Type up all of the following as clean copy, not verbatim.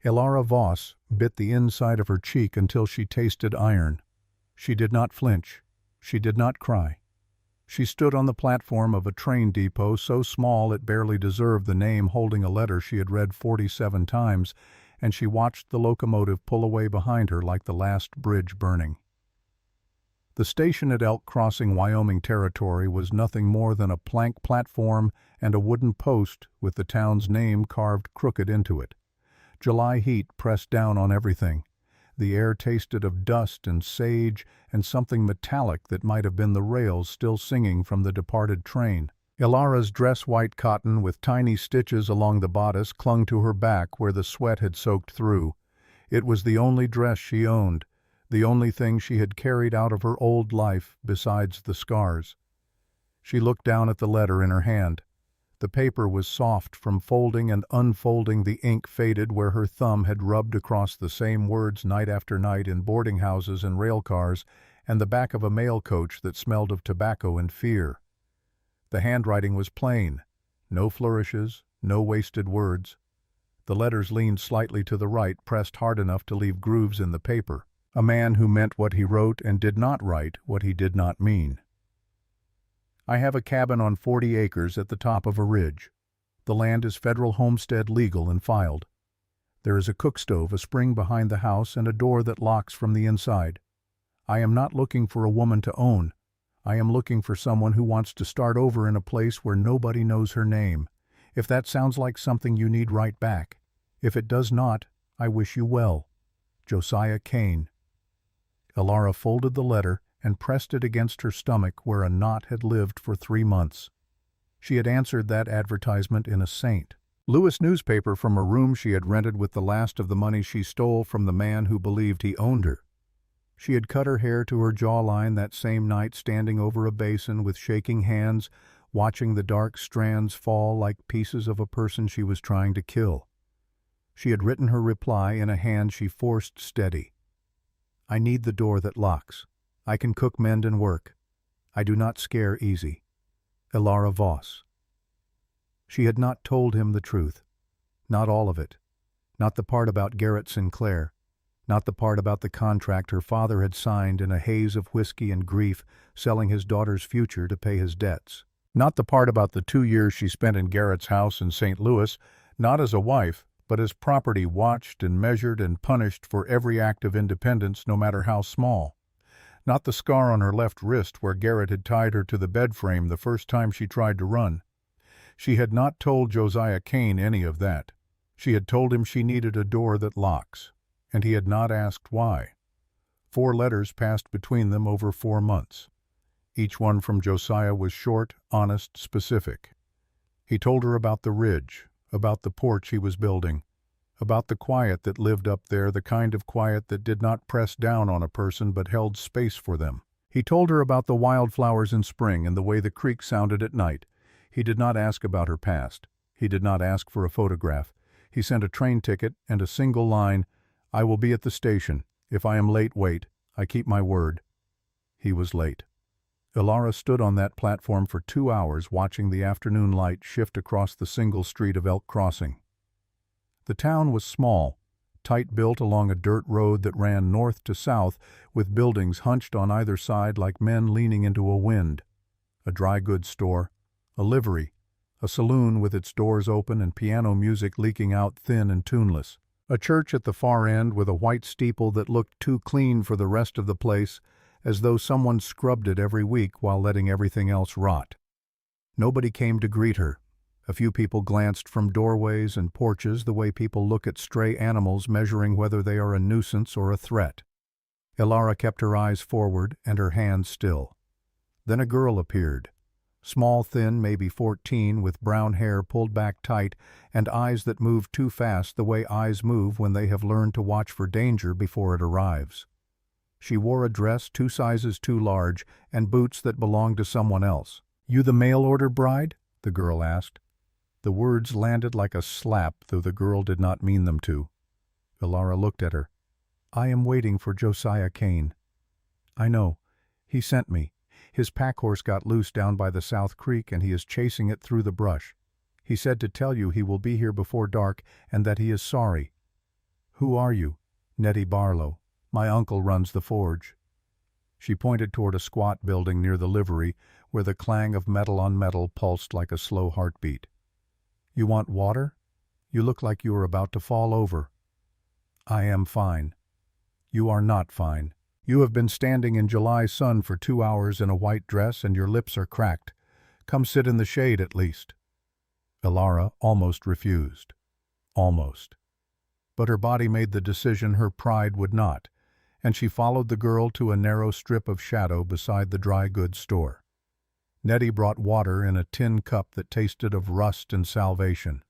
Elara Voss bit the inside of her cheek until she tasted iron. She did not flinch. She did not cry. She stood on the platform of a train depot so small it barely deserved the name, holding a letter she had read 47 times, and she watched the locomotive pull away behind her like the last bridge burning. The station at Elk Crossing, Wyoming Territory was nothing more than a plank platform and a wooden post with the town's name carved crooked into it. July heat pressed down on everything. The air tasted of dust and sage and something metallic that might have been the rails still singing from the departed train. Elara's dress, white cotton with tiny stitches along the bodice, clung to her back where the sweat had soaked through. It was the only dress she owned, the only thing she had carried out of her old life besides the scars. She looked down at the letter in her hand. The paper was soft from folding and unfolding. The ink faded where her thumb had rubbed across the same words night after night in boarding houses and rail cars and the back of a mail coach that smelled of tobacco and fear. The handwriting was plain. No flourishes, no wasted words. The letters leaned slightly to the right, pressed hard enough to leave grooves in the paper. A man who meant what he wrote and did not write what he did not mean. I have a cabin on 40 acres at the top of a ridge. The land is federal homestead legal and filed. There is a cook stove, a spring behind the house, and a door that locks from the inside. I am not looking for a woman to own. I am looking for someone who wants to start over in a place where nobody knows her name. If that sounds like something you need, write back. If it does not, I wish you well. Josiah Kane. Elara folded the letter and pressed it against her stomach where a knot had lived for 3 months. She had answered that advertisement in a St. Louis newspaper from a room she had rented with the last of the money she stole from the man who believed he owned her. She had cut her hair to her jawline that same night, standing over a basin with shaking hands, watching the dark strands fall like pieces of a person she was trying to kill. She had written her reply in a hand she forced steady. I need the door that locks. I can cook, mend, and work. I do not scare easy. Elara Voss. She had not told him the truth. Not all of it. Not the part about Garrett Sinclair. Not the part about the contract her father had signed in a haze of whiskey and grief, selling his daughter's future to pay his debts. Not the part about the 2 years she spent in Garrett's house in St. Louis, not as a wife, but as property watched and measured and punished for every act of independence, no matter how small. Not the scar on her left wrist where Garrett had tied her to the bed frame the first time she tried to run. She had not told Josiah Kane any of that. She had told him she needed a door that locks, and he had not asked why. 4 letters passed between them over 4 months. Each one from Josiah was short, honest, specific. He told her about the ridge, about the porch he was building, about the quiet that lived up there, the kind of quiet that did not press down on a person but held space for them. He told her about the wildflowers in spring and the way the creek sounded at night. He did not ask about her past. He did not ask for a photograph. He sent a train ticket and a single line, I will be at the station. If I am late, wait. I keep my word. He was late. Elara stood on that platform for 2 hours watching the afternoon light shift across the single street of Elk Crossing. The town was small, tight-built along a dirt road that ran north to south with buildings hunched on either side like men leaning into a wind. A dry goods store, a livery, a saloon with its doors open and piano music leaking out thin and tuneless. A church at the far end with a white steeple that looked too clean for the rest of the place, as though someone scrubbed it every week while letting everything else rot. Nobody came to greet her. A few people glanced from doorways and porches the way people look at stray animals, measuring whether they are a nuisance or a threat. Elara kept her eyes forward and her hands still. Then a girl appeared. Small, thin, maybe 14, with brown hair pulled back tight and eyes that moved too fast the way eyes move when they have learned to watch for danger before it arrives. She wore a dress 2 sizes too large and boots that belonged to someone else. You the mail-order bride? The girl asked. The words landed like a slap, though the girl did not mean them to. Elara looked at her. I am waiting for Josiah Kane. I know. He sent me. His pack horse got loose down by the South Creek and he is chasing it through the brush. He said to tell you he will be here before dark and that he is sorry. "Who are you?" "Netty Barlow. My uncle runs the forge." She pointed toward a squat building near the livery where the clang of metal on metal pulsed like a slow heartbeat. "You want water? You look like you are about to fall over." "I am fine." "You are not fine. You have been standing in July sun for 2 hours in a white dress and your lips are cracked. Come sit in the shade at least." Elara almost refused. Almost. But her body made the decision her pride would not, and she followed the girl to a narrow strip of shadow beside the dry goods store. Netty brought water in a tin cup that tasted of rust and salvation.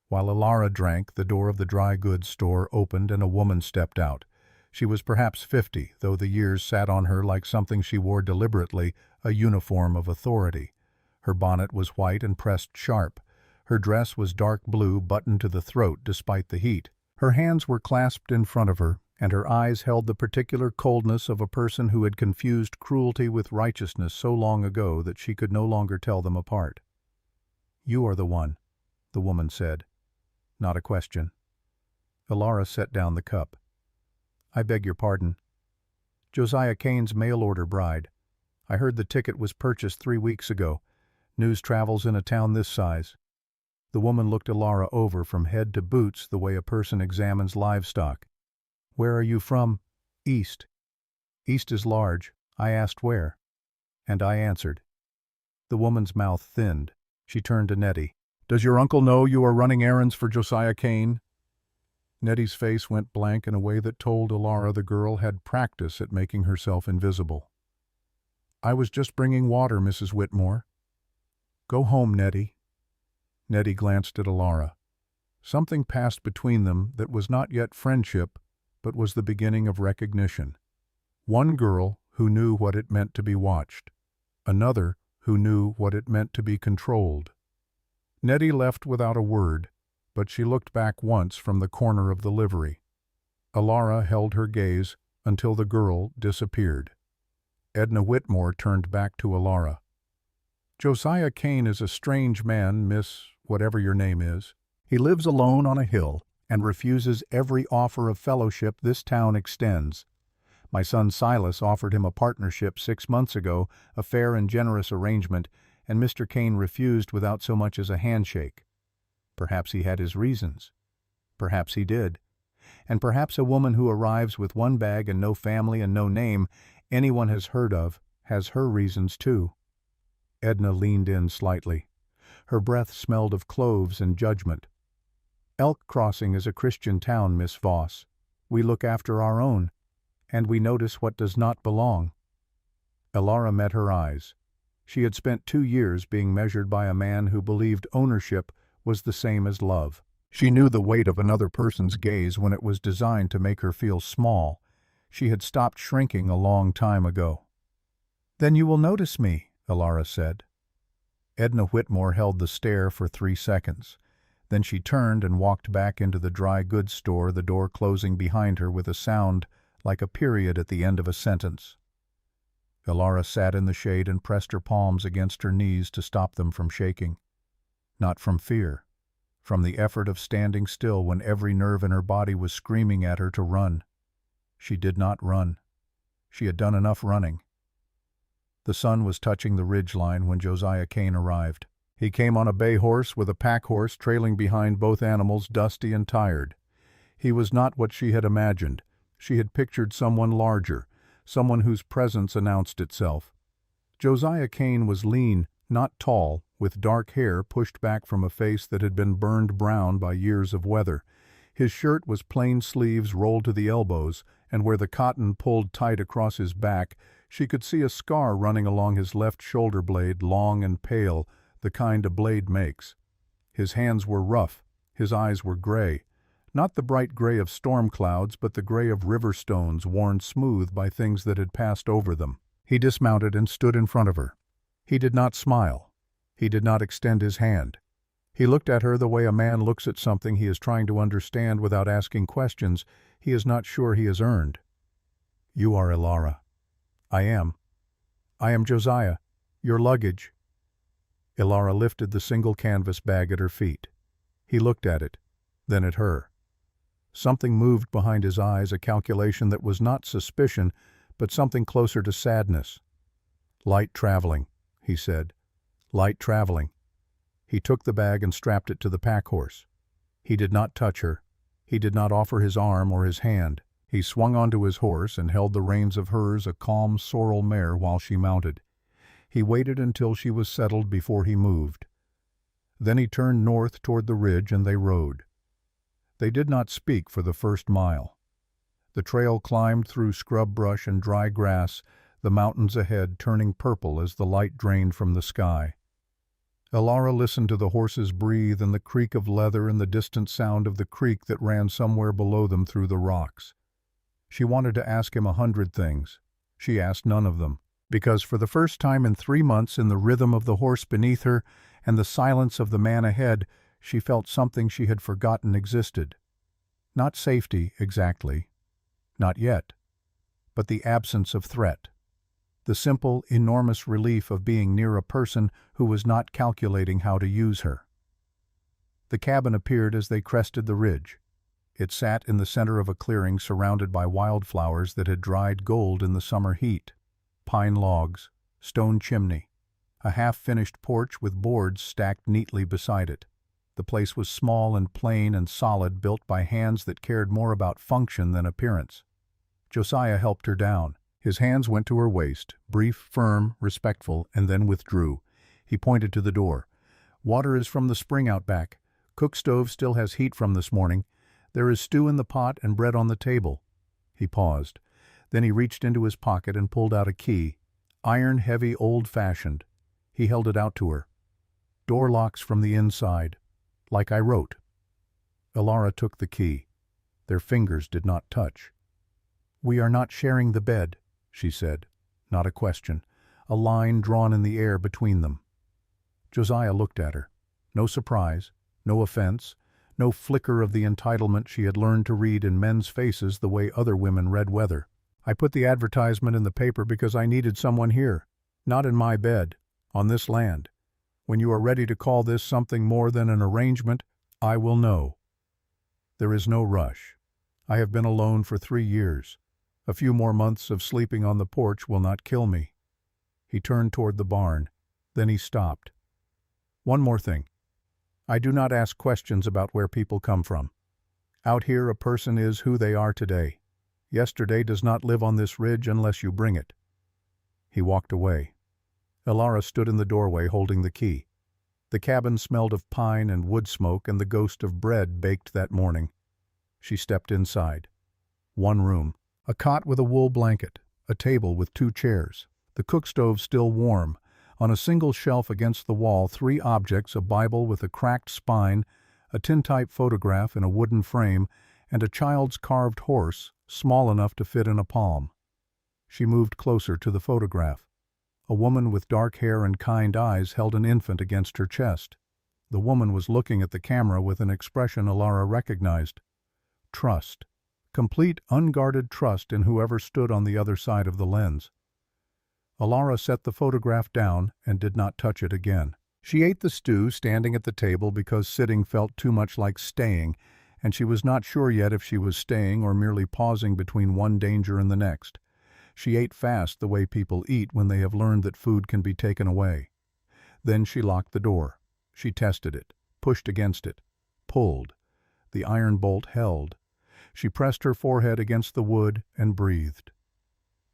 While Elara drank, the door of the dry goods store opened and a woman stepped out. She was perhaps 50, though the years sat on her like something she wore deliberately, a uniform of authority. Her bonnet was white and pressed sharp. Her dress was dark blue, buttoned to the throat despite the heat. Her hands were clasped in front of her, and her eyes held the particular coldness of a person who had confused cruelty with righteousness so long ago that she could no longer tell them apart. "You are the one," the woman said. Not a question. Elara set down the cup. "I beg your pardon. Josiah Kane's mail-order bride. I heard the ticket was purchased 3 weeks ago. News travels in a town this size." The woman looked Elara over from head to boots the way a person examines livestock. "Where are you from?" "East." "East is large. I asked where." And I answered. The woman's mouth thinned. She turned to Netty. "Does your uncle know you are running errands for Josiah Kane?" Netty's face went blank in a way that told Elara the girl had practice at making herself invisible. "I was just bringing water, Mrs. Whitmore." "Go home, Netty." Netty glanced at Elara. Something passed between them that was not yet friendship, but was the beginning of recognition. One girl who knew what it meant to be watched. Another who knew what it meant to be controlled. Netty left without a word, but she looked back once from the corner of the livery. Elara held her gaze until the girl disappeared. Edna Whitmore turned back to Elara. "Josiah Kane is a strange man, Miss whatever your name is. He lives alone on a hill and refuses every offer of fellowship this town extends. My son Silas offered him a partnership 6 months ago, a fair and generous arrangement, and Mr. Kane refused without so much as a handshake. Perhaps he had his reasons. Perhaps he did. And perhaps a woman who arrives with one bag and no family and no name anyone has heard of has her reasons too." Edna leaned in slightly. Her breath smelled of cloves and judgment. "Elk Crossing is a Christian town, Miss Voss. We look after our own, and we notice what does not belong." Elara met her eyes. She had spent 2 years being measured by a man who believed ownership was the same as love. She knew the weight of another person's gaze when it was designed to make her feel small. She had stopped shrinking a long time ago. "Then you will notice me," Elara said. Edna Whitmore held the stare for 3 seconds. Then she turned and walked back into the dry goods store, the door closing behind her with a sound like a period at the end of a sentence. Elara sat in the shade and pressed her palms against her knees to stop them from shaking. Not from fear, from the effort of standing still when every nerve in her body was screaming at her to run. She did not run. She had done enough running. The sun was touching the ridge line when Josiah Kane arrived. He came on a bay horse with a pack horse trailing behind both animals, dusty and tired. He was not what she had imagined. She had pictured someone larger, someone whose presence announced itself. Josiah Kane was lean, not tall, with dark hair pushed back from a face that had been burned brown by years of weather. His shirt was plain sleeves rolled to the elbows, and where the cotton pulled tight across his back, she could see a scar running along his left shoulder blade, long and pale, the kind a blade makes. His hands were rough, his eyes were gray. Not the bright gray of storm clouds, but the gray of river stones worn smooth by things that had passed over them. He dismounted and stood in front of her. He did not smile. He did not extend his hand. He looked at her the way a man looks at something he is trying to understand without asking questions he is not sure he has earned. "You are Elara." "I am. I am Josiah. Your luggage." Elara lifted the single canvas bag at her feet. He looked at it, then at her. Something moved behind his eyes, a calculation that was not suspicion, but something closer to sadness. "Light traveling," he said. "Light traveling." He took the bag and strapped it to the pack-horse. He did not touch her. He did not offer his arm or his hand. He swung onto his horse and held the reins of hers, a calm sorrel mare, while she mounted. He waited until she was settled before he moved. Then he turned north toward the ridge and they rode. They did not speak for the first mile. The trail climbed through scrub brush and dry grass, the mountains ahead turning purple as the light drained from the sky. Elara listened to the horses breathe and the creak of leather and the distant sound of the creek that ran somewhere below them through the rocks. She wanted to ask him 100 things. She asked none of them, because for the first time in 3 months, in the rhythm of the horse beneath her and the silence of the man ahead, she felt something she had forgotten existed. Not safety, exactly. Not yet. But the absence of threat. The simple, enormous relief of being near a person who was not calculating how to use her. The cabin appeared as they crested the ridge. It sat in the center of a clearing surrounded by wildflowers that had dried gold in the summer heat. Pine logs, stone chimney, a half-finished porch with boards stacked neatly beside it. The place was small and plain and solid, built by hands that cared more about function than appearance. Josiah helped her down. His hands went to her waist, brief, firm, respectful, and then withdrew. He pointed to the door. "Water is from the spring out back. Cook stove still has heat from this morning. There is stew in the pot and bread on the table." He paused. Then he reached into his pocket and pulled out a key. Iron, heavy, old-fashioned. He held it out to her. "Door locks from the inside. Like I wrote." Elara took the key. Their fingers did not touch. "We are not sharing the bed," she said. Not a question. A line drawn in the air between them. Josiah looked at her. No surprise, no offense, no flicker of the entitlement she had learned to read in men's faces the way other women read weather. "I put the advertisement in the paper because I needed someone here. Not in my bed. On this land. When you are ready to call this something more than an arrangement, I will know. There is no rush. I have been alone for 3 years. A few more months of sleeping on the porch will not kill me." He turned toward the barn. Then he stopped. "One more thing. I do not ask questions about where people come from. Out here a person is who they are today. Yesterday does not live on this ridge unless you bring it." He walked away. Elara stood in the doorway holding the key. The cabin smelled of pine and wood smoke and the ghost of bread baked that morning. She stepped inside. One room. A cot with a wool blanket. A table with 2 chairs. The cook stove still warm. On a single shelf against the wall, 3 objects, a Bible with a cracked spine, a tintype photograph in a wooden frame, and a child's carved horse, small enough to fit in a palm. She moved closer to the photograph. A woman with dark hair and kind eyes held an infant against her chest. The woman was looking at the camera with an expression Elara recognized. Trust. Complete, unguarded trust in whoever stood on the other side of the lens. Elara set the photograph down and did not touch it again. She ate the stew standing at the table because sitting felt too much like staying, and she was not sure yet if she was staying or merely pausing between one danger and the next. She ate fast the way people eat when they have learned that food can be taken away. Then she locked the door. She tested it, pushed against it, pulled. The iron bolt held. She pressed her forehead against the wood and breathed.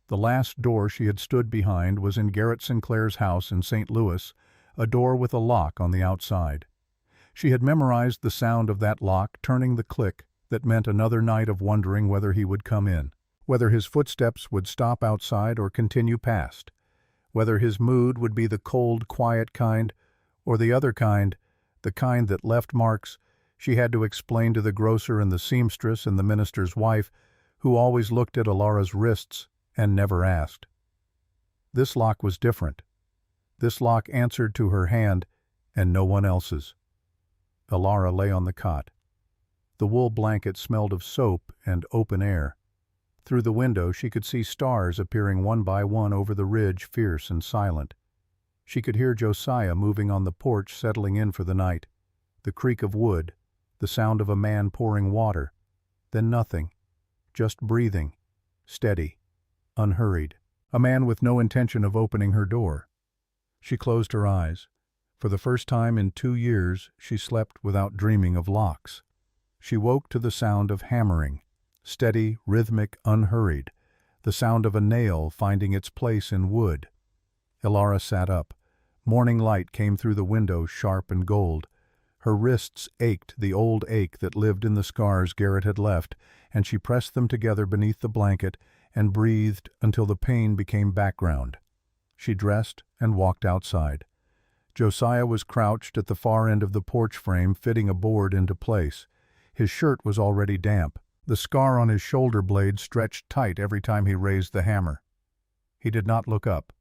The last door she had stood behind was in Garrett Sinclair's house in St. Louis, a door with a lock on the outside. She had memorized the sound of that lock turning the click that meant another night of wondering whether he would come in, whether his footsteps would stop outside or continue past, whether his mood would be the cold, quiet kind or the other kind, the kind that left marks. She had to explain to the grocer and the seamstress and the minister's wife, who always looked at Elara's wrists and never asked. This lock was different. This lock answered to her hand and no one else's. Elara lay on the cot. The wool blanket smelled of soap and open air. Through the window she could see stars appearing one by one over the ridge, fierce and silent. She could hear Josiah moving on the porch, settling in for the night. The creak of wood, the sound of a man pouring water, then nothing, just breathing, steady, unhurried. A man with no intention of opening her door. She closed her eyes. For the first time in 2 years, she slept without dreaming of locks. She woke to the sound of hammering, steady, rhythmic, unhurried, the sound of a nail finding its place in wood. Elara sat up. Morning light came through the window, sharp and gold. Her wrists ached, the old ache that lived in the scars Garrett had left, and she pressed them together beneath the blanket and breathed until the pain became background. She dressed and walked outside. Josiah was crouched at the far end of the porch frame, fitting a board into place. His shirt was already damp. The scar on his shoulder blade stretched tight every time he raised the hammer. He did not look up.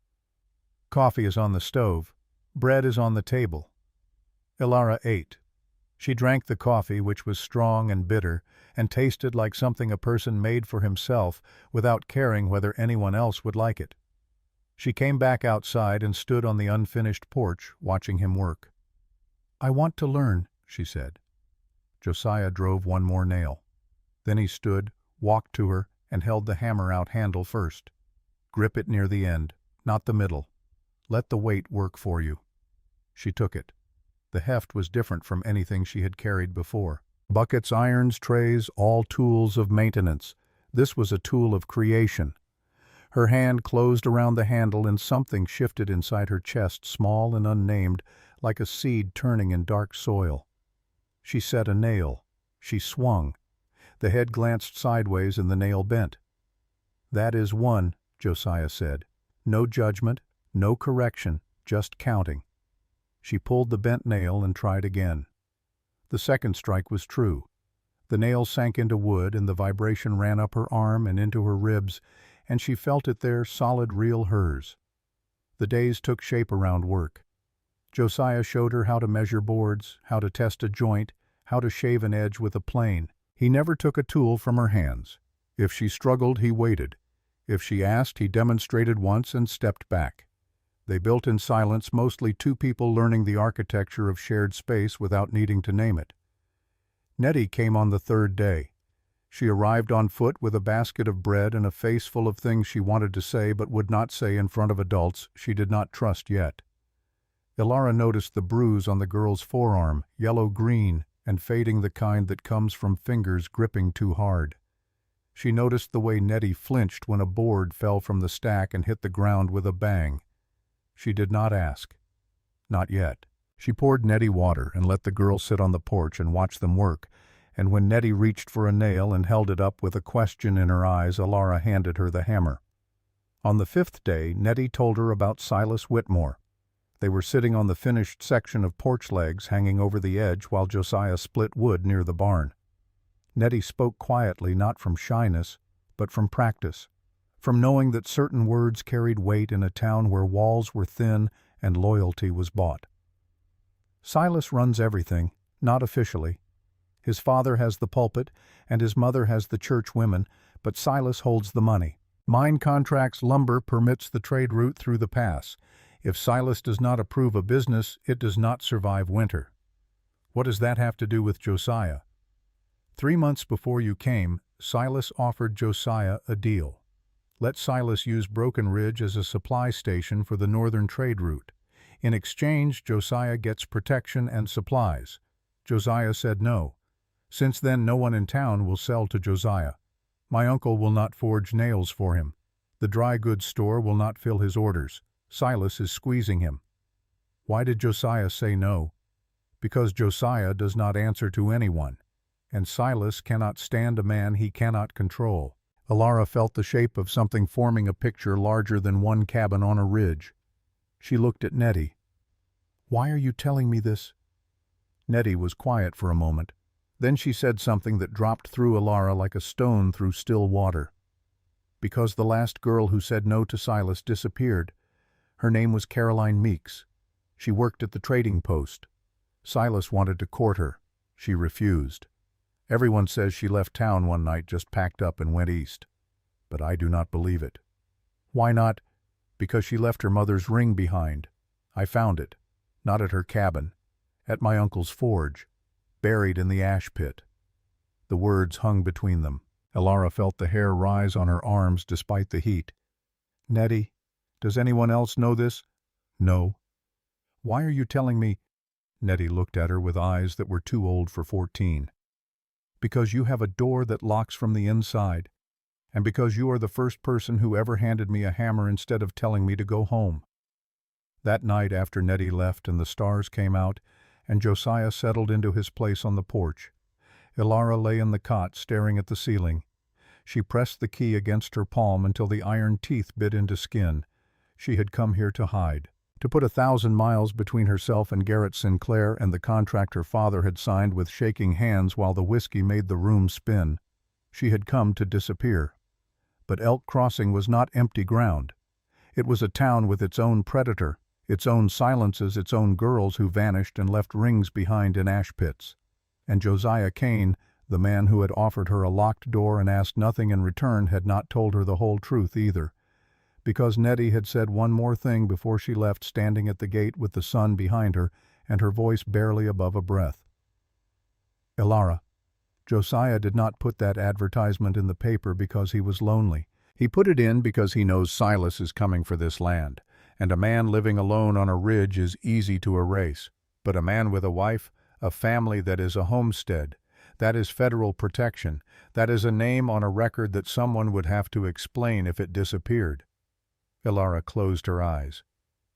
Coffee is on the stove. Bread is on the table. Elara ate. She drank the coffee, which was strong and bitter, and tasted like something a person made for himself without caring whether anyone else would like it. She came back outside and stood on the unfinished porch, watching him work. "I want to learn," she said. Josiah drove one more nail. Then he stood, walked to her, and held the hammer out handle first. "Grip it near the end, not the middle. Let the weight work for you." She took it. The heft was different from anything she had carried before. Buckets, irons, trays, all tools of maintenance. This was a tool of creation. Her hand closed around the handle and something shifted inside her chest, small and unnamed, like a seed turning in dark soil. She set a nail. She swung. The head glanced sideways and the nail bent. "That is one," Josiah said. "No judgment, no correction, just counting." She pulled the bent nail and tried again. The second strike was true. The nail sank into wood and the vibration ran up her arm and into her ribs, and she felt it there, solid, real hers. The days took shape around work. Josiah showed her how to measure boards, how to test a joint, how to shave an edge with a plane. He never took a tool from her hands. If she struggled, he waited. If she asked, he demonstrated once and stepped back. They built in silence, mostly two people learning the architecture of shared space without needing to name it. Netty came on the third day. She arrived on foot with a basket of bread and a face full of things she wanted to say but would not say in front of adults she did not trust yet. Elara noticed the bruise on the girl's forearm, yellow-green and fading, the kind that comes from fingers gripping too hard. She noticed the way Netty flinched when a board fell from the stack and hit the ground with a bang. She did not ask. Not yet. She poured Netty water and let the girl sit on the porch and watch them work, and when Netty reached for a nail and held it up with a question in her eyes, Elara handed her the hammer. On the 5th day, Netty told her about Silas Whitmore. They were sitting on the finished section of porch legs hanging over the edge while Josiah split wood near the barn. Netty spoke quietly, not from shyness, but from practice, from knowing that certain words carried weight in a town where walls were thin and loyalty was bought. "Silas runs everything, not officially. His father has the pulpit and his mother has the church women, but Silas holds the money. Mine contracts lumber, permits the trade route through the pass. If Silas does not approve a business, it does not survive winter." "What does that have to do with Josiah?" 3 months before you came, Silas offered Josiah a deal. Let Silas use Broken Ridge as a supply station for the northern trade route. In exchange, Josiah gets protection and supplies. Josiah said no. Since then, no one in town will sell to Josiah. My uncle will not forge nails for him. The dry goods store will not fill his orders. Silas is squeezing him. Why did Josiah say no? Because Josiah does not answer to anyone, and Silas cannot stand a man he cannot control. Elara felt the shape of something forming a picture larger than one cabin on a ridge. She looked at Netty. "Why are you telling me this?" Netty was quiet for a moment. Then she said something that dropped through Elara like a stone through still water. "Because the last girl who said no to Silas disappeared. Her name was Caroline Meeks. She worked at the trading post. Silas wanted to court her. She refused. Everyone says she left town one night, just packed up and went east. But I do not believe it." "Why not?" "Because she left her mother's ring behind. I found it. Not at her cabin. At my uncle's forge. Buried in the ash pit." The words hung between them. Elara felt the hair rise on her arms despite the heat. "Netty, does anyone else know this?" "No." "Why are you telling me?" Netty looked at her with eyes that were too old for 14. "Because you have a door that locks from the inside, and because you are the first person who ever handed me a hammer instead of telling me to go home." That night after Netty left and the stars came out, and Josiah settled into his place on the porch, Elara lay in the cot staring at the ceiling. She pressed the key against her palm until the iron teeth bit into skin. She had come here to hide, to put 1,000 miles between herself and Garrett Sinclair and the contract her father had signed with shaking hands while the whiskey made the room spin. She had come to disappear. But Elk Crossing was not empty ground. It was a town with its own predator, its own silences, its own girls who vanished and left rings behind in ash pits. And Josiah Kane, the man who had offered her a locked door and asked nothing in return, had not told her the whole truth either. Because Netty had said one more thing before she left, standing at the gate with the sun behind her and her voice barely above a breath. "Elara, Josiah did not put that advertisement in the paper because he was lonely. He put it in because he knows Silas is coming for this land, and a man living alone on a ridge is easy to erase. But a man with a wife, a family that is a homestead, that is federal protection, that is a name on a record that someone would have to explain if it disappeared." Elara closed her eyes.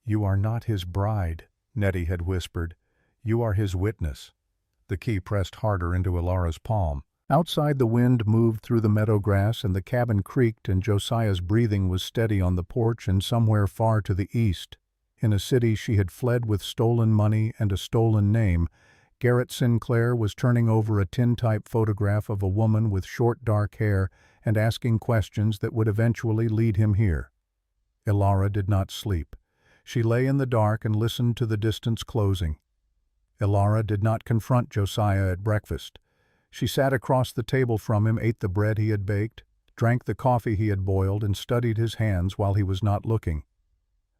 "You are not his bride," Netty had whispered. "You are his witness." The key pressed harder into Elara's palm. Outside, the wind moved through the meadow grass and the cabin creaked, and Josiah's breathing was steady on the porch and somewhere far to the east. In a city she had fled with stolen money and a stolen name, Garrett Sinclair was turning over a tintype photograph of a woman with short dark hair and asking questions that would eventually lead him here. Elara did not sleep. She lay in the dark and listened to the distance closing. Elara did not confront Josiah at breakfast. She sat across the table from him, ate the bread he had baked, drank the coffee he had boiled, and studied his hands while he was not looking.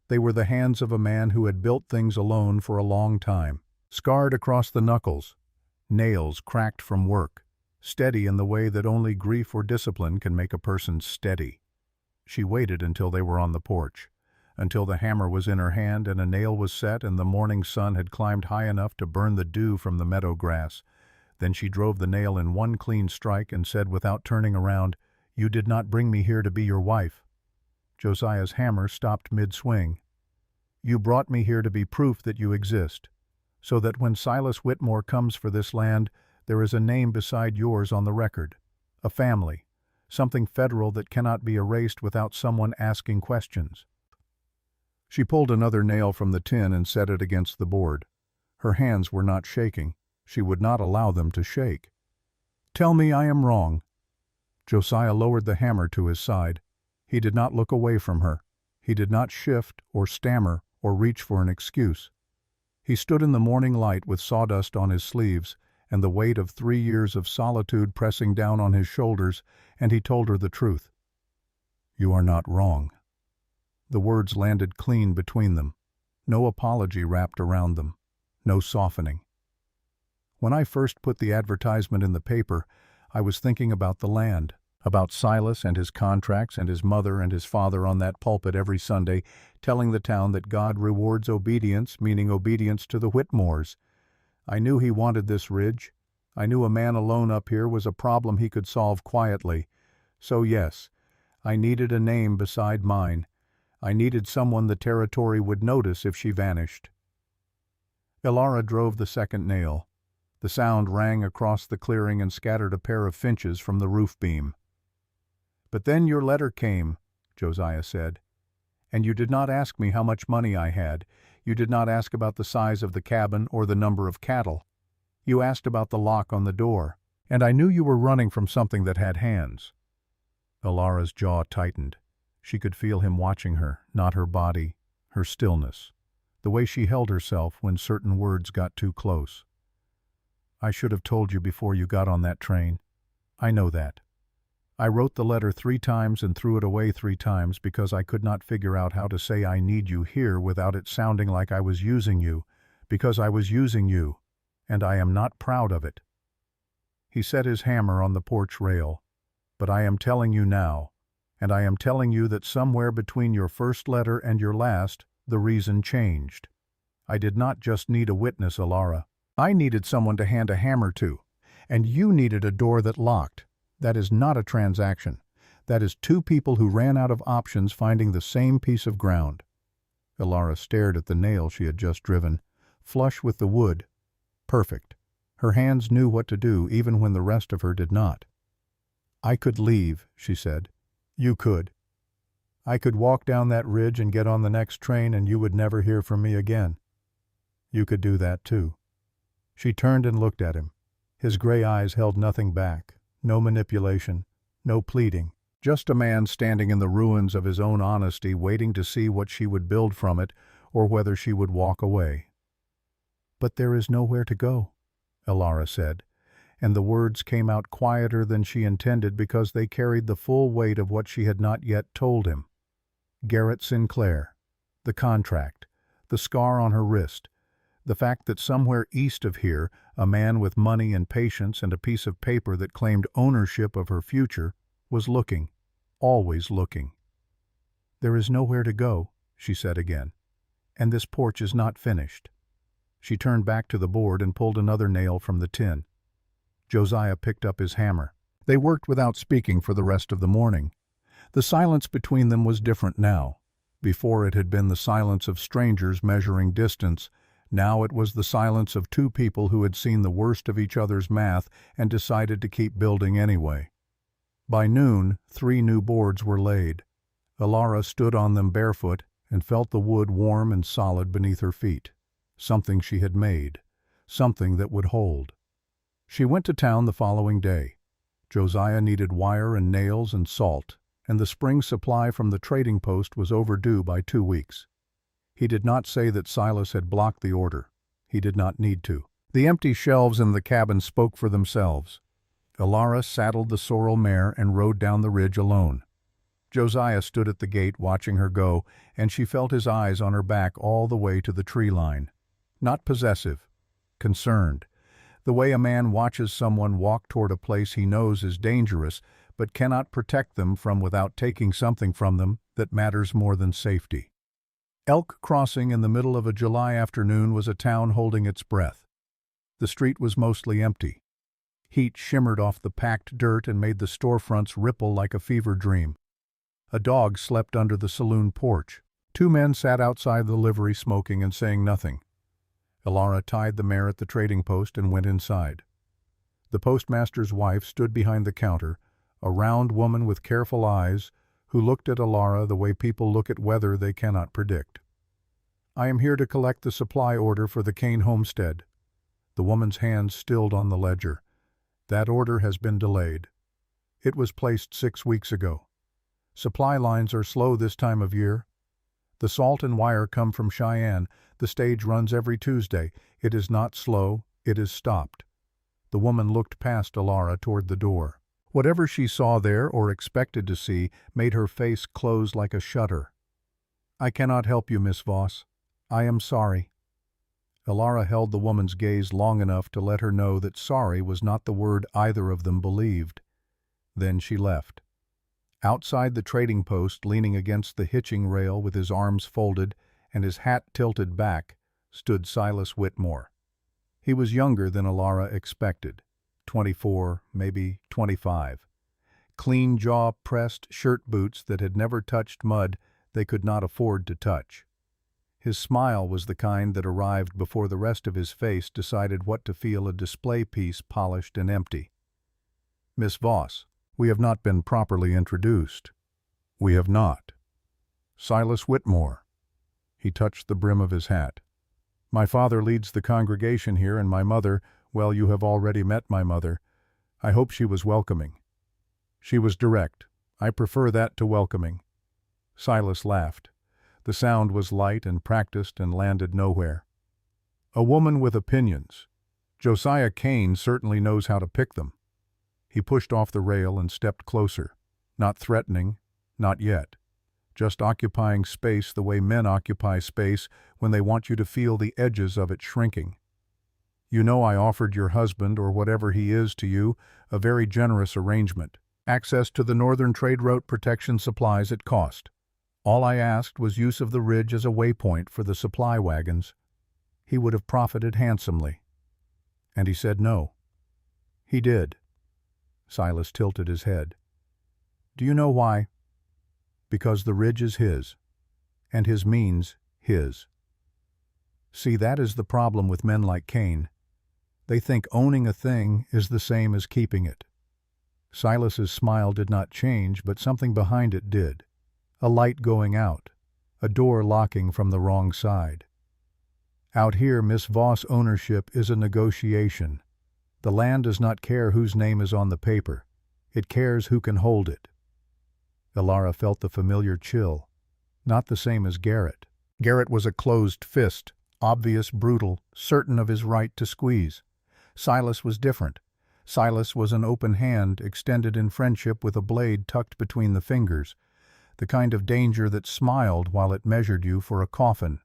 They were the hands of a man who had built things alone for a long time, scarred across the knuckles, nails cracked from work, steady in the way that only grief or discipline can make a person steady. She waited until they were on the porch, until the hammer was in her hand and a nail was set and the morning sun had climbed high enough to burn the dew from the meadow grass. Then she drove the nail in one clean strike and said without turning around, "You did not bring me here to be your wife." Josiah's hammer stopped mid-swing. "You brought me here to be proof that you exist, so that when Silas Whitmore comes for this land, there is a name beside yours on the record, a family, something federal that cannot be erased without someone asking questions." She pulled another nail from the tin and set it against the board. Her hands were not shaking. She would not allow them to shake. "Tell me I am wrong." Josiah lowered the hammer to his side. He did not look away from her. He did not shift or stammer or reach for an excuse. He stood in the morning light with sawdust on his sleeves and the weight of 3 years of solitude pressing down on his shoulders, and he told her the truth. "You are not wrong." The words landed clean between them. No apology wrapped around them. No softening. "When I first put the advertisement in the paper, I was thinking about the land, about Silas and his contracts and his mother and his father on that pulpit every Sunday, telling the town that God rewards obedience, meaning obedience to the Whitmores. I knew he wanted this ridge. I knew a man alone up here was a problem he could solve quietly. So yes, I needed a name beside mine. I needed someone the territory would notice if she vanished." Elara drove the second nail. The sound rang across the clearing and scattered a pair of finches from the roof beam. "But then your letter came," Josiah said. "And you did not ask me how much money I had. You did not ask about the size of the cabin or the number of cattle. You asked about the lock on the door. And I knew you were running from something that had hands." Elara's jaw tightened. She could feel him watching her, not her body, her stillness, the way she held herself when certain words got too close. "I should have told you before you got on that train. I know that. I wrote the letter 3 times and threw it away 3 times because I could not figure out how to say I need you here without it sounding like I was using you, because I was using you, and I am not proud of it." He set his hammer on the porch rail. "But I am telling you now, and I am telling you that somewhere between your first letter and your last, the reason changed. I did not just need a witness, Elara. I needed someone to hand a hammer to, and you needed a door that locked. That is not a transaction. That is two people who ran out of options finding the same piece of ground." Elara stared at the nail she had just driven, flush with the wood. Perfect. Her hands knew what to do even when the rest of her did not. "I could leave," she said. "You could. I could walk down that ridge and get on the next train and you would never hear from me again. You could do that too." She turned and looked at him. His gray eyes held nothing back, no manipulation, no pleading, just a man standing in the ruins of his own honesty waiting to see what she would build from it or whether she would walk away. "But there is nowhere to go," Elara said, and the words came out quieter than she intended because they carried the full weight of what she had not yet told him. Garrett Sinclair, the contract, the scar on her wrist, the fact that somewhere east of here, a man with money and patience and a piece of paper that claimed ownership of her future was looking, always looking. "There is nowhere to go," she said again, "and this porch is not finished." She turned back to the board and pulled another nail from the tin. Josiah picked up his hammer. They worked without speaking for the rest of the morning. The silence between them was different now. Before it had been the silence of strangers measuring distance. Now it was the silence of two people who had seen the worst of each other's math and decided to keep building anyway. By noon, 3 new boards were laid. Elara stood on them barefoot and felt the wood warm and solid beneath her feet. Something she had made. Something that would hold. She went to town the following day. Josiah needed wire and nails and salt, and the spring supply from the trading post was overdue by 2 weeks. He did not say that Silas had blocked the order. He did not need to. The empty shelves in the cabin spoke for themselves. Elara saddled the sorrel mare and rode down the ridge alone. Josiah stood at the gate watching her go, and she felt his eyes on her back all the way to the tree line. Not possessive, concerned, the way a man watches someone walk toward a place he knows is dangerous but cannot protect them from without taking something from them that matters more than safety. Elk Crossing in the middle of a July afternoon was a town holding its breath. The street was mostly empty. Heat shimmered off the packed dirt and made the storefronts ripple like a fever dream. A dog slept under the saloon porch. 2 men sat outside the livery smoking and saying nothing. Elara tied the mare at the trading post and went inside. The postmaster's wife stood behind the counter, a round woman with careful eyes, who looked at Elara the way people look at weather they cannot predict. "I am here to collect the supply order for the Kane homestead." The woman's hands stilled on the ledger. "That order has been delayed. It was placed 6 weeks ago. Supply lines are slow this time of year. The salt and wire come from Cheyenne. The stage runs every Tuesday. It is not slow, it is stopped." The woman looked past Elara toward the door. Whatever she saw there or expected to see made her face close like a shutter. "I cannot help you, Miss Voss. I am sorry." Elara held the woman's gaze long enough to let her know that sorry was not the word either of them believed. Then she left. Outside the trading post, leaning against the hitching rail with his arms folded and his hat tilted back, stood Silas Whitmore. He was younger than Elara expected. 24, maybe 25. Clean jaw-pressed shirt boots that had never touched mud they could not afford to touch. His smile was the kind that arrived before the rest of his face decided what to feel a display piece polished and empty. "Miss Voss, we have not been properly introduced." "We have not." "Silas Whitmore." He touched the brim of his hat. "My father leads the congregation here, and my mother, well, you have already met my mother. I hope she was welcoming." "She was direct. I prefer that to welcoming." Silas laughed. The sound was light and practiced and landed nowhere. "A woman with opinions. Josiah Kane certainly knows how to pick them." He pushed off the rail and stepped closer. Not threatening, not yet. Just occupying space the way men occupy space when they want you to feel the edges of it shrinking. You know I offered your husband, or whatever he is to you, a very generous arrangement. Access to the Northern Trade Route protection supplies at cost. All I asked was use of the ridge as a waypoint for the supply wagons. He would have profited handsomely. And he said no. He did. Silas tilted his head. Do you know why? Because the ridge is his, and his means his. See, that is the problem with men like Cain. They think owning a thing is the same as keeping it. Silas's smile did not change, but something behind it did. A light going out, a door locking from the wrong side. Out here, Miss Voss, ownership is a negotiation. The land does not care whose name is on the paper. It cares who can hold it. Elara felt the familiar chill, not the same as Garrett. Garrett was a closed fist, obvious, brutal, certain of his right to squeeze. Silas was different. Silas was an open hand extended in friendship with a blade tucked between the fingers, the kind of danger that smiled while it measured you for a coffin.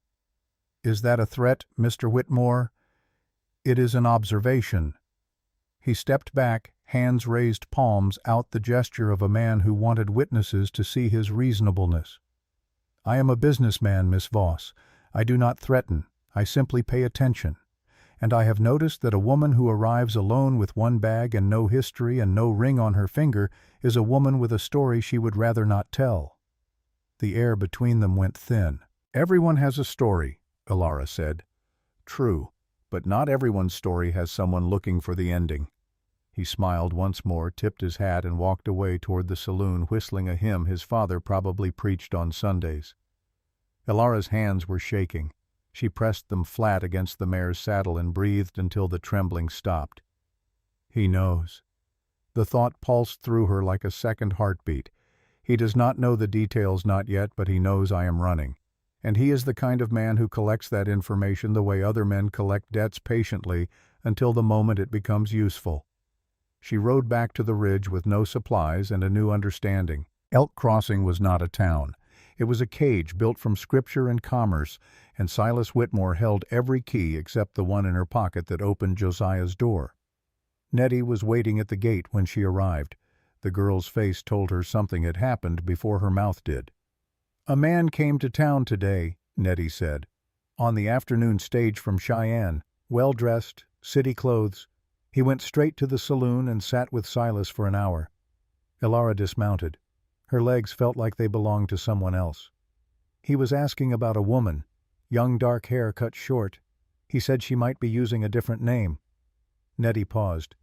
Is that a threat, Mr. Whitmore? It is an observation. He stepped back, hands raised, palms out, the gesture of a man who wanted witnesses to see his reasonableness. I am a businessman, Miss Voss. I do not threaten. I simply pay attention. And I have noticed that a woman who arrives alone with one bag and no history and no ring on her finger is a woman with a story she would rather not tell. The air between them went thin. Everyone has a story, Elara said. True, but not everyone's story has someone looking for the ending. He smiled once more, tipped his hat, and walked away toward the saloon, whistling a hymn his father probably preached on Sundays. Elara's hands were shaking. She pressed them flat against the mare's saddle and breathed until the trembling stopped. He knows. The thought pulsed through her like a second heartbeat. He does not know the details, not yet, but he knows I am running. And he is the kind of man who collects that information the way other men collect debts, patiently until the moment it becomes useful. She rode back to the ridge with no supplies and a new understanding. Elk Crossing was not a town. It was a cage built from scripture and commerce, and Silas Whitmore held every key except the one in her pocket that opened Josiah's door. Netty was waiting at the gate when she arrived. The girl's face told her something had happened before her mouth did. A man came to town today, Netty said. On the afternoon stage from Cheyenne, well-dressed, city clothes. He went straight to the saloon and sat with Silas for an hour. Elara dismounted. Her legs felt like they belonged to someone else. He was asking about a woman, young, dark hair cut short. He said she might be using a different name. Netty paused.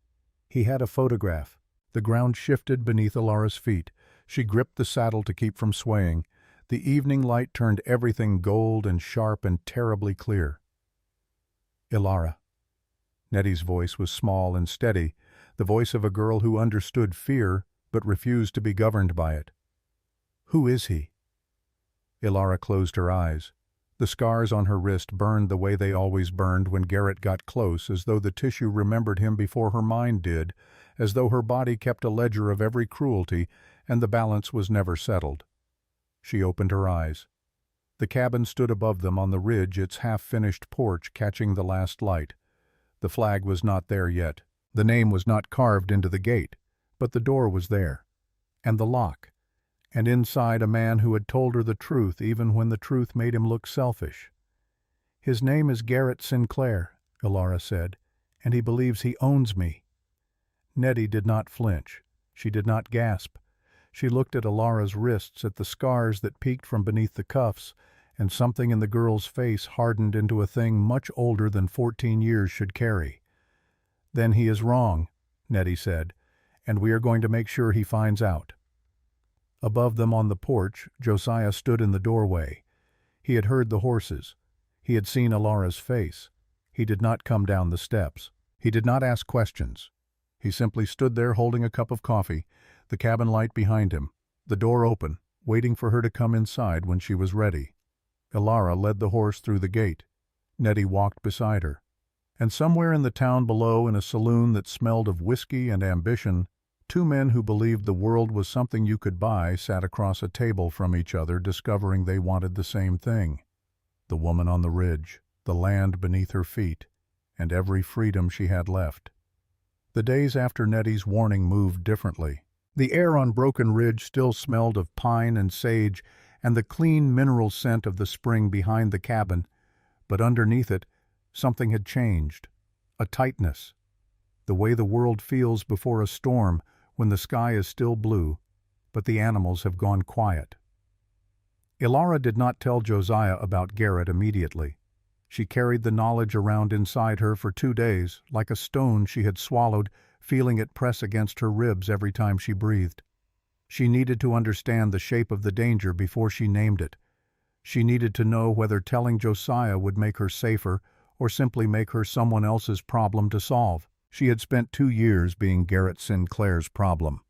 He had a photograph. The ground shifted beneath Elara's feet. She gripped the saddle to keep from swaying. The evening light turned everything gold and sharp and terribly clear. Elara. Netty's voice was small and steady, the voice of a girl who understood fear but refused to be governed by it. Who is he? Elara closed her eyes. The scars on her wrist burned the way they always burned when Garrett got close, as though the tissue remembered him before her mind did, as though her body kept a ledger of every cruelty, and the balance was never settled. She opened her eyes. The cabin stood above them on the ridge, its half-finished porch catching the last light. The flag was not there yet. The name was not carved into the gate, but the door was there, and the lock, and inside a man who had told her the truth even when the truth made him look selfish. His name is Garrett Sinclair, Elara said, and he believes he owns me. Netty did not flinch. She did not gasp. She looked at Elara's wrists, at the scars that peeked from beneath the cuffs, and something in the girl's face hardened into a thing much older than 14 years should carry. Then he is wrong, Netty said, and we are going to make sure he finds out. Above them on the porch, Josiah stood in the doorway. He had heard the horses. He had seen Elara's face. He did not come down the steps. He did not ask questions. He simply stood there holding a cup of coffee, the cabin light behind him, the door open, waiting for her to come inside when she was ready. Elara led the horse through the gate. Netty walked beside her. And somewhere in the town below, in a saloon that smelled of whiskey and ambition, two men who believed the world was something you could buy sat across a table from each other, discovering they wanted the same thing. The woman on the ridge, the land beneath her feet, and every freedom she had left. The days after Netty's warning moved differently. The air on Broken Ridge still smelled of pine and sage and the clean mineral scent of the spring behind the cabin, but underneath it, something had changed. A tightness. The way the world feels before a storm when the sky is still blue, but the animals have gone quiet. Elara did not tell Josiah about Garrett immediately. She carried the knowledge around inside her for 2 days, like a stone she had swallowed, feeling it press against her ribs every time she breathed. She needed to understand the shape of the danger before she named it. She needed to know whether telling Josiah would make her safer or simply make her someone else's problem to solve. She had spent 2 years being Garrett Sinclair's problem.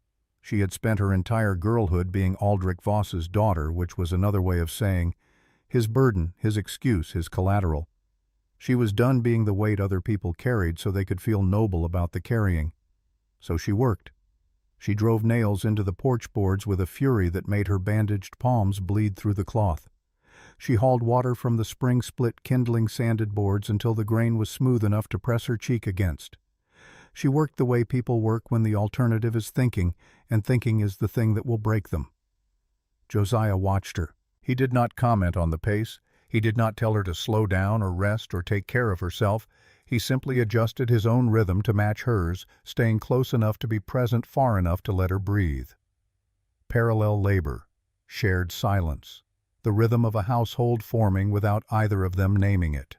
She had spent her entire girlhood being Elara Voss's daughter, which was another way of saying his burden, his excuse, his collateral. She was done being the weight other people carried so they could feel noble about the carrying. So she worked. She drove nails into the porch boards with a fury that made her bandaged palms bleed through the cloth. She hauled water from the spring-split kindling sanded boards until the grain was smooth enough to press her cheek against. She worked the way people work when the alternative is thinking, and thinking is the thing that will break them. Josiah watched her. He did not comment on the pace. He did not tell her to slow down or rest or take care of herself. He simply adjusted his own rhythm to match hers, staying close enough to be present far enough to let her breathe. Parallel labor, shared silence, the rhythm of a household forming without either of them naming it.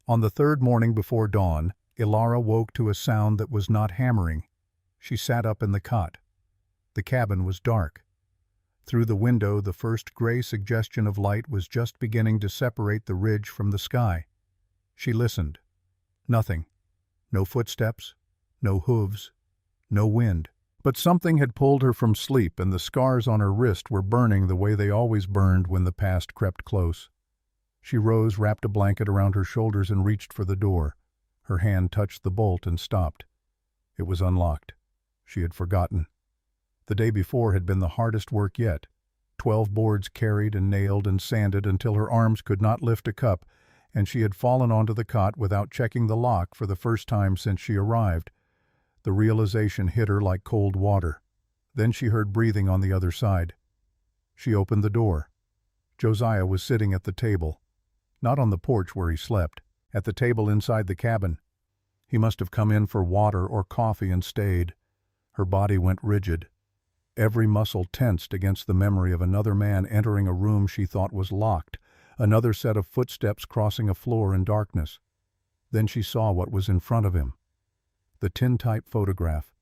On the 3rd morning before dawn, Elara woke to a sound that was not hammering. She sat up in the cot. The cabin was dark. Through the window, the first gray suggestion of light was just beginning to separate the ridge from the sky. She listened. Nothing. No footsteps, no hooves, no wind. But something had pulled her from sleep, and the scars on her wrist were burning the way they always burned when the past crept close. She rose, wrapped a blanket around her shoulders, and reached for the door. Her hand touched the bolt and stopped. It was unlocked. She had forgotten. The day before had been the hardest work yet. 12 boards carried and nailed and sanded until her arms could not lift a cup, and she had fallen onto the cot without checking the lock for the first time since she arrived. The realization hit her like cold water. Then she heard breathing on the other side. She opened the door. Josiah was sitting at the table. Not on the porch where he slept, at the table inside the cabin. He must have come in for water or coffee and stayed. Her body went rigid. Every muscle tensed against the memory of another man entering a room she thought was locked, another set of footsteps crossing a floor in darkness. Then she saw what was in front of him. The tintype photograph.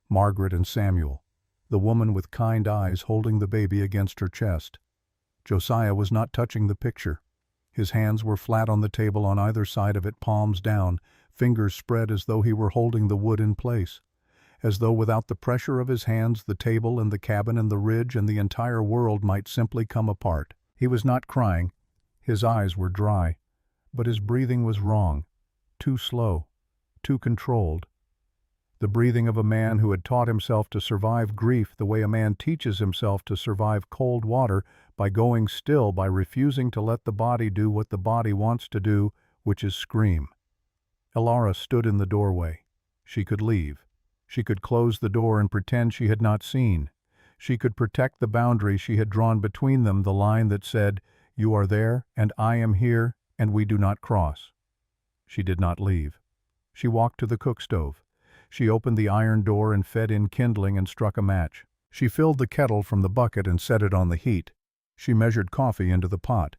Margaret and Samuel. The woman with kind eyes holding the baby against her chest. Josiah was not touching the picture. His hands were flat on the table on either side of it, palms down, fingers spread as though he were holding the wood in place. As though without the pressure of his hands the table and the cabin and the ridge and the entire world might simply come apart. He was not crying. His eyes were dry. But his breathing was wrong. Too slow. Too controlled. The breathing of a man who had taught himself to survive grief the way a man teaches himself to survive cold water, by going still, by refusing to let the body do what the body wants to do, which is scream. Elara stood in the doorway. She could leave. She could close the door and pretend she had not seen. She could protect the boundary she had drawn between them, the line that said, "You are there, and I am here, and we do not cross." She did not leave. She walked to the cook stove. She opened the iron door and fed in kindling and struck a match. She filled the kettle from the bucket and set it on the heat. She measured coffee into the pot.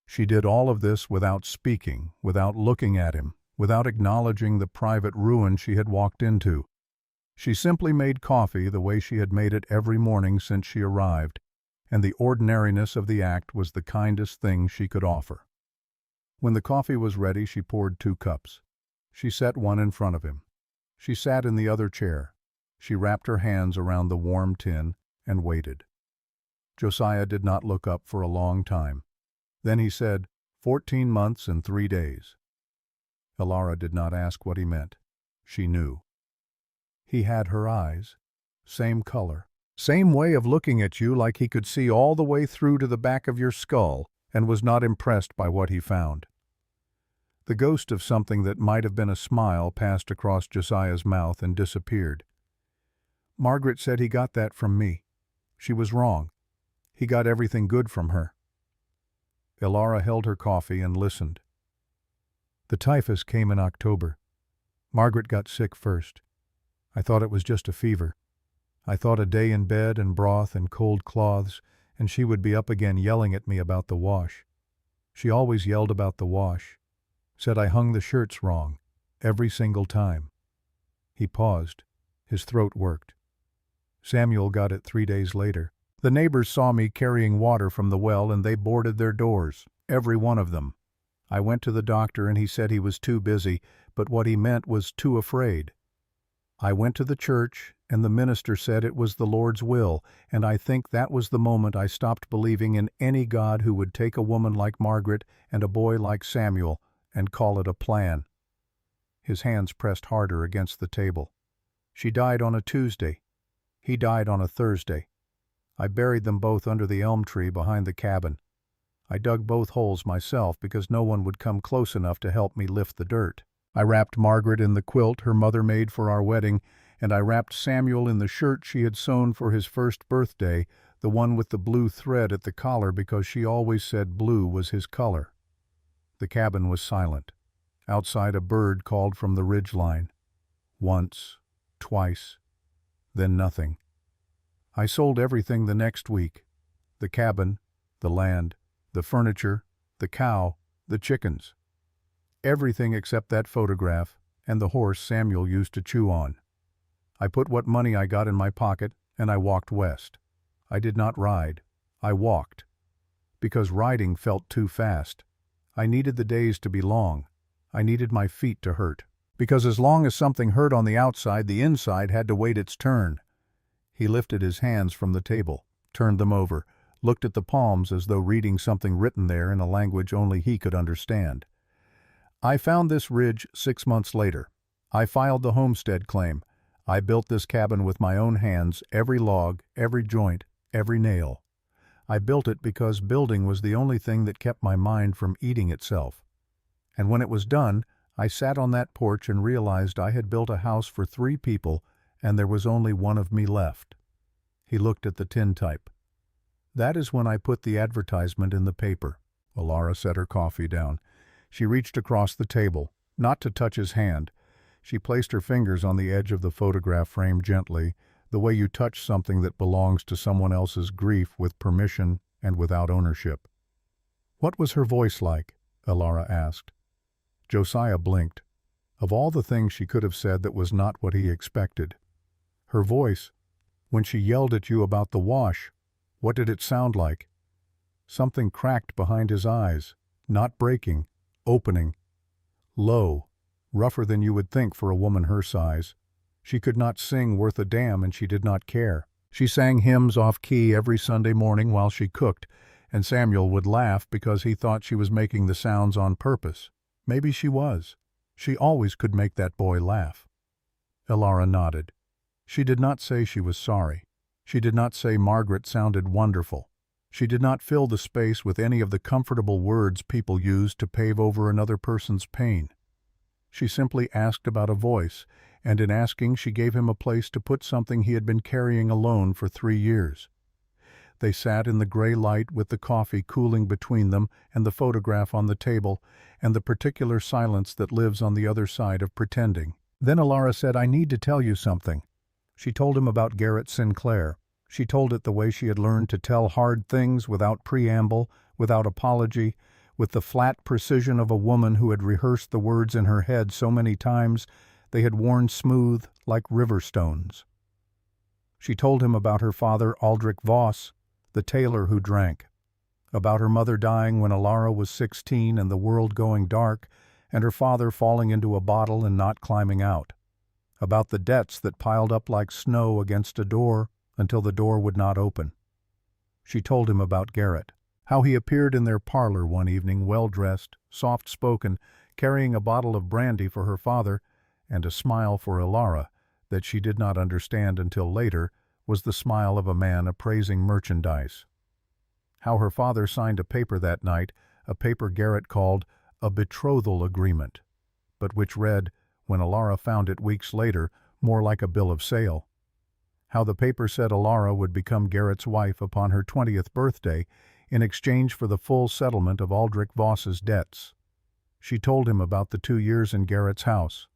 She did all of this without speaking, without looking at him, without acknowledging the private ruin she had walked into. She simply made coffee the way she had made it every morning since she arrived, and the ordinariness of the act was the kindest thing she could offer. When the coffee was ready, she poured 2 cups. She set one in front of him. She sat in the other chair. She wrapped her hands around the warm tin and waited. Josiah did not look up for a long time. Then he said, 14 months and 3 days. Elara did not ask what he meant. She knew. He had her eyes. Same color. Same way of looking at you, like he could see all the way through to the back of your skull and was not impressed by what he found. The ghost of something that might have been a smile passed across Josiah's mouth and disappeared. Margaret said he got that from me. She was wrong. He got everything good from her. Elara held her coffee and listened. The typhus came in October. Margaret got sick first. I thought it was just a fever. I thought a day in bed and broth and cold cloths, and she would be up again yelling at me about the wash. She always yelled about the wash. Said I hung the shirts wrong, every single time. He paused. His throat worked. Samuel got it 3 days later. The neighbors saw me carrying water from the well and they boarded their doors, every one of them. I went to the doctor and he said he was too busy, but what he meant was too afraid. I went to the church and the minister said it was the Lord's will, and I think that was the moment I stopped believing in any God who would take a woman like Margaret and a boy like Samuel and call it a plan. His hands pressed harder against the table. She died on a Tuesday. He died on a Thursday. I buried them both under the elm tree behind the cabin. I dug both holes myself because no one would come close enough to help me lift the dirt. I wrapped Margaret in the quilt her mother made for our wedding, and I wrapped Samuel in the shirt she had sewn for his first birthday, the one with the blue thread at the collar because she always said blue was his color. The cabin was silent. Outside a bird called from the ridge line. Once, twice, then nothing. I sold everything the next week. The cabin, the land, the furniture, the cow, the chickens. Everything except that photograph and the horse Samuel used to chew on. I put what money I got in my pocket and I walked west. I did not ride. I walked. Because riding felt too fast. I needed the days to be long. I needed my feet to hurt. Because as long as something hurt on the outside, the inside had to wait its turn. He lifted his hands from the table, turned them over, looked at the palms as though reading something written there in a language only he could understand. I found this ridge 6 months later. I filed the homestead claim. I built this cabin with my own hands, every log, every joint, every nail. I built it because building was the only thing that kept my mind from eating itself. And when it was done, I sat on that porch and realized I had built a house for 3 people and there was only one of me left. He looked at the tintype. That is when I put the advertisement in the paper. Elara set her coffee down. She reached across the table, not to touch his hand. She placed her fingers on the edge of the photograph frame gently, the way you touch something that belongs to someone else's grief with permission and without ownership. What was her voice like? Elara asked. Josiah blinked. Of all the things she could have said, that was not what he expected. Her voice, when she yelled at you about the wash, what did it sound like? Something cracked behind his eyes, not breaking, opening. Low, rougher than you would think for a woman her size. She could not sing worth a damn and she did not care. She sang hymns off-key every Sunday morning while she cooked, and Samuel would laugh because he thought she was making the sounds on purpose. Maybe she was. She always could make that boy laugh. Elara nodded. She did not say she was sorry. She did not say Margaret sounded wonderful. She did not fill the space with any of the comfortable words people use to pave over another person's pain. She simply asked about a voice, and in asking she gave him a place to put something he had been carrying alone for 3 years. They sat in the gray light with the coffee cooling between them and the photograph on the table, and the particular silence that lives on the other side of pretending. Then Elara said, "I need to tell you something." She told him about Garrett Sinclair. She told it the way she had learned to tell hard things without preamble, without apology, with the flat precision of a woman who had rehearsed the words in her head so many times they had worn smooth like river stones. She told him about her father, Elara Voss, the tailor who drank, about her mother dying when Elara was 16 and the world going dark, and her father falling into a bottle and not climbing out, about the debts that piled up like snow against a door until the door would not open. She told him about Garrett, how he appeared in their parlor one evening, well-dressed, soft-spoken, carrying a bottle of brandy for her father, and a smile for Elara that she did not understand until later was the smile of a man appraising merchandise. How her father signed a paper that night, a paper Garrett called a betrothal agreement, but which read, when Elara found it weeks later, more like a bill of sale. How the paper said Elara would become Garrett's wife upon her 20th birthday in exchange for the full settlement of Aldrich Voss's debts. She told him about the 2 years in Garrett's house.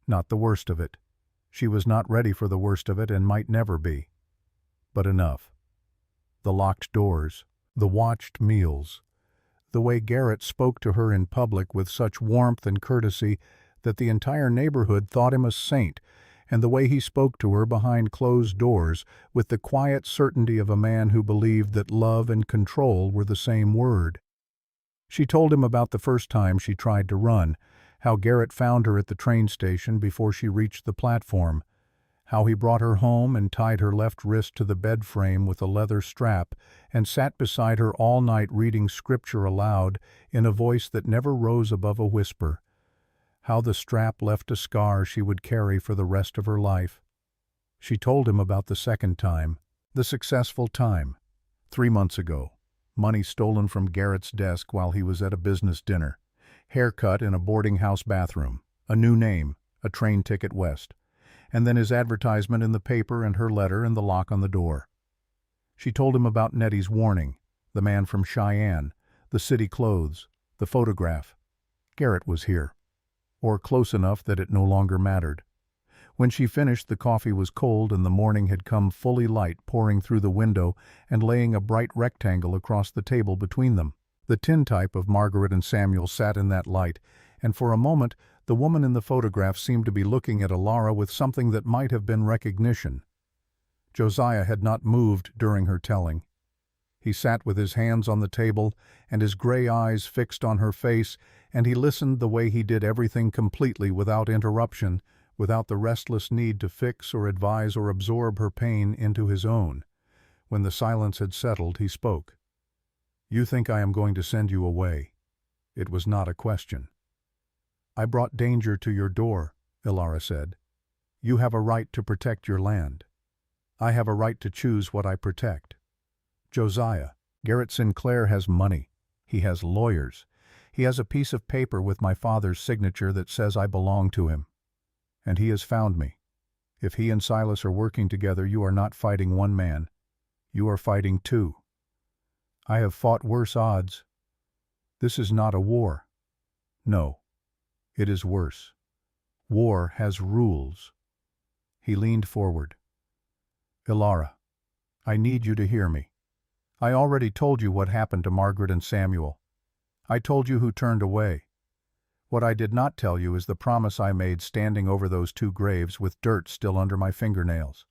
Not the worst of it. She was not ready for the worst of it and might never be. But enough. The locked doors, the watched meals, the way Garrett spoke to her in public with such warmth and courtesy that the entire neighborhood thought him a saint, and the way he spoke to her behind closed doors with the quiet certainty of a man who believed that love and control were the same word. She told him about the first time she tried to run, how Garrett found her at the train station before she reached the platform, how he brought her home and tied her left wrist to the bed frame with a leather strap and sat beside her all night reading scripture aloud in a voice that never rose above a whisper, how the strap left a scar she would carry for the rest of her life. She told him about the second time, the successful time, 3 months ago, money stolen from Garrett's desk while he was at a business dinner, haircut in a boarding house bathroom, a new name, a train ticket west, and then his advertisement in the paper and her letter and the lock on the door. She told him about Netty's warning, the man from Cheyenne, the city clothes, the photograph. Garrett was here, or close enough that it no longer mattered. When she finished, the coffee was cold and the morning had come fully light pouring through the window and laying a bright rectangle across the table between them. The tintype of Margaret and Samuel sat in that light, and for a moment the woman in the photograph seemed to be looking at Elara with something that might have been recognition. Josiah had not moved during her telling. He sat with his hands on the table and his gray eyes fixed on her face, and he listened the way he did everything completely without interruption, without the restless need to fix or advise or absorb her pain into his own. When the silence had settled, he spoke. "You think I am going to send you away." It was not a question. "I brought danger to your door," Elara said. "You have a right to protect your land. I have a right to choose what I protect. Josiah, Garrett Sinclair has money. He has lawyers. He has a piece of paper with my father's signature that says I belong to him. And he has found me. If he and Silas are working together, you are not fighting one man. You are fighting two. I have fought worse odds. This is not a war. No, it is worse. War has rules." He leaned forward. "Elara, I need you to hear me. I already told you what happened to Margaret and Samuel. I told you who turned away. What I did not tell you is the promise I made standing over those 2 graves with dirt still under my fingernails.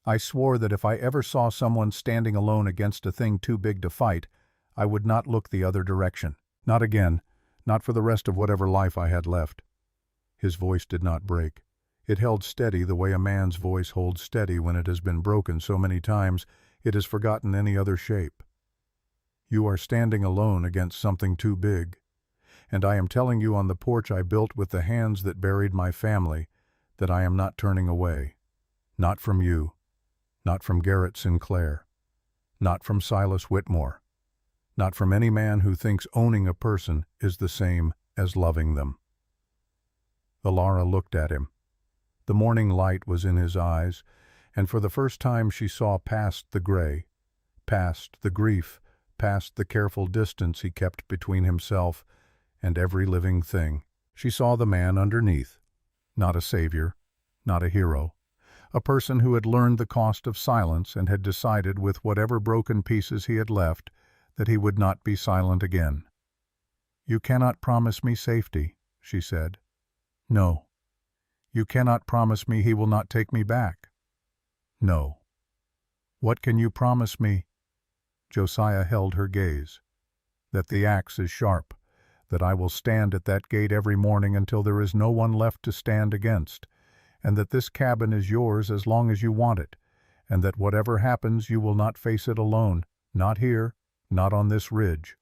I swore that if I ever saw someone standing alone against a thing too big to fight, I would not look the other direction. Not again, not for the rest of whatever life I had left." His voice did not break. It held steady the way a man's voice holds steady when it has been broken so many times it has forgotten any other shape. "You are standing alone against something too big. And I am telling you on the porch I built with the hands that buried my family that I am not turning away. Not from you. Not from Garrett Sinclair. Not from Silas Whitmore. Not from any man who thinks owning a person is the same as loving them." Elara looked at him. The morning light was in his eyes, and for the first time she saw past the gray, past the grief, past the careful distance he kept between himself and every living thing. She saw the man underneath, not a savior, not a hero, a person who had learned the cost of silence and had decided with whatever broken pieces he had left that he would not be silent again. "You cannot promise me safety," she said. "No. You cannot promise me he will not take me back." "No. What can you promise me?" Josiah held her gaze. "That the axe is sharp, that I will stand at that gate every morning until there is no one left to stand against, and that this cabin is yours as long as you want it, and that whatever happens you will not face it alone, not here, not on this ridge."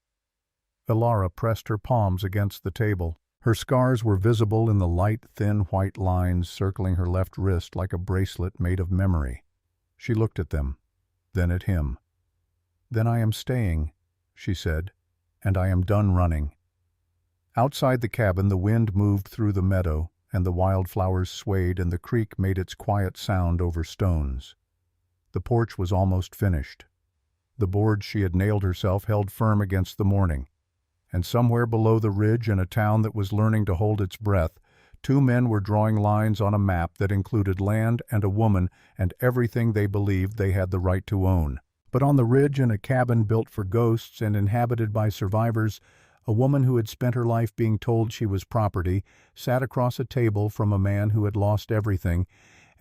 Elara pressed her palms against the table. Her scars were visible in the light, thin white lines circling her left wrist like a bracelet made of memory. She looked at them, then at him. "Then I am staying," she said, "and I am done running." Outside the cabin the wind moved through the meadow, and the wildflowers swayed and the creek made its quiet sound over stones. The porch was almost finished. The boards she had nailed herself held firm against the morning. And somewhere below the ridge, in a town that was learning to hold its breath, two men were drawing lines on a map that included land and a woman and everything they believed they had the right to own. But on the ridge, in a cabin built for ghosts and inhabited by survivors, a woman who had spent her life being told she was property sat across a table from a man who had lost everything,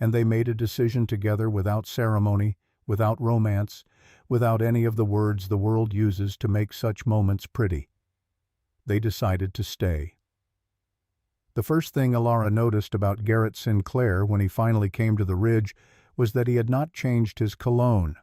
and they made a decision together without ceremony, without romance, without any of the words the world uses to make such moments pretty. They decided to stay. The first thing Elara noticed about Garrett Sinclair when he finally came to the ridge was that he had not changed his cologne.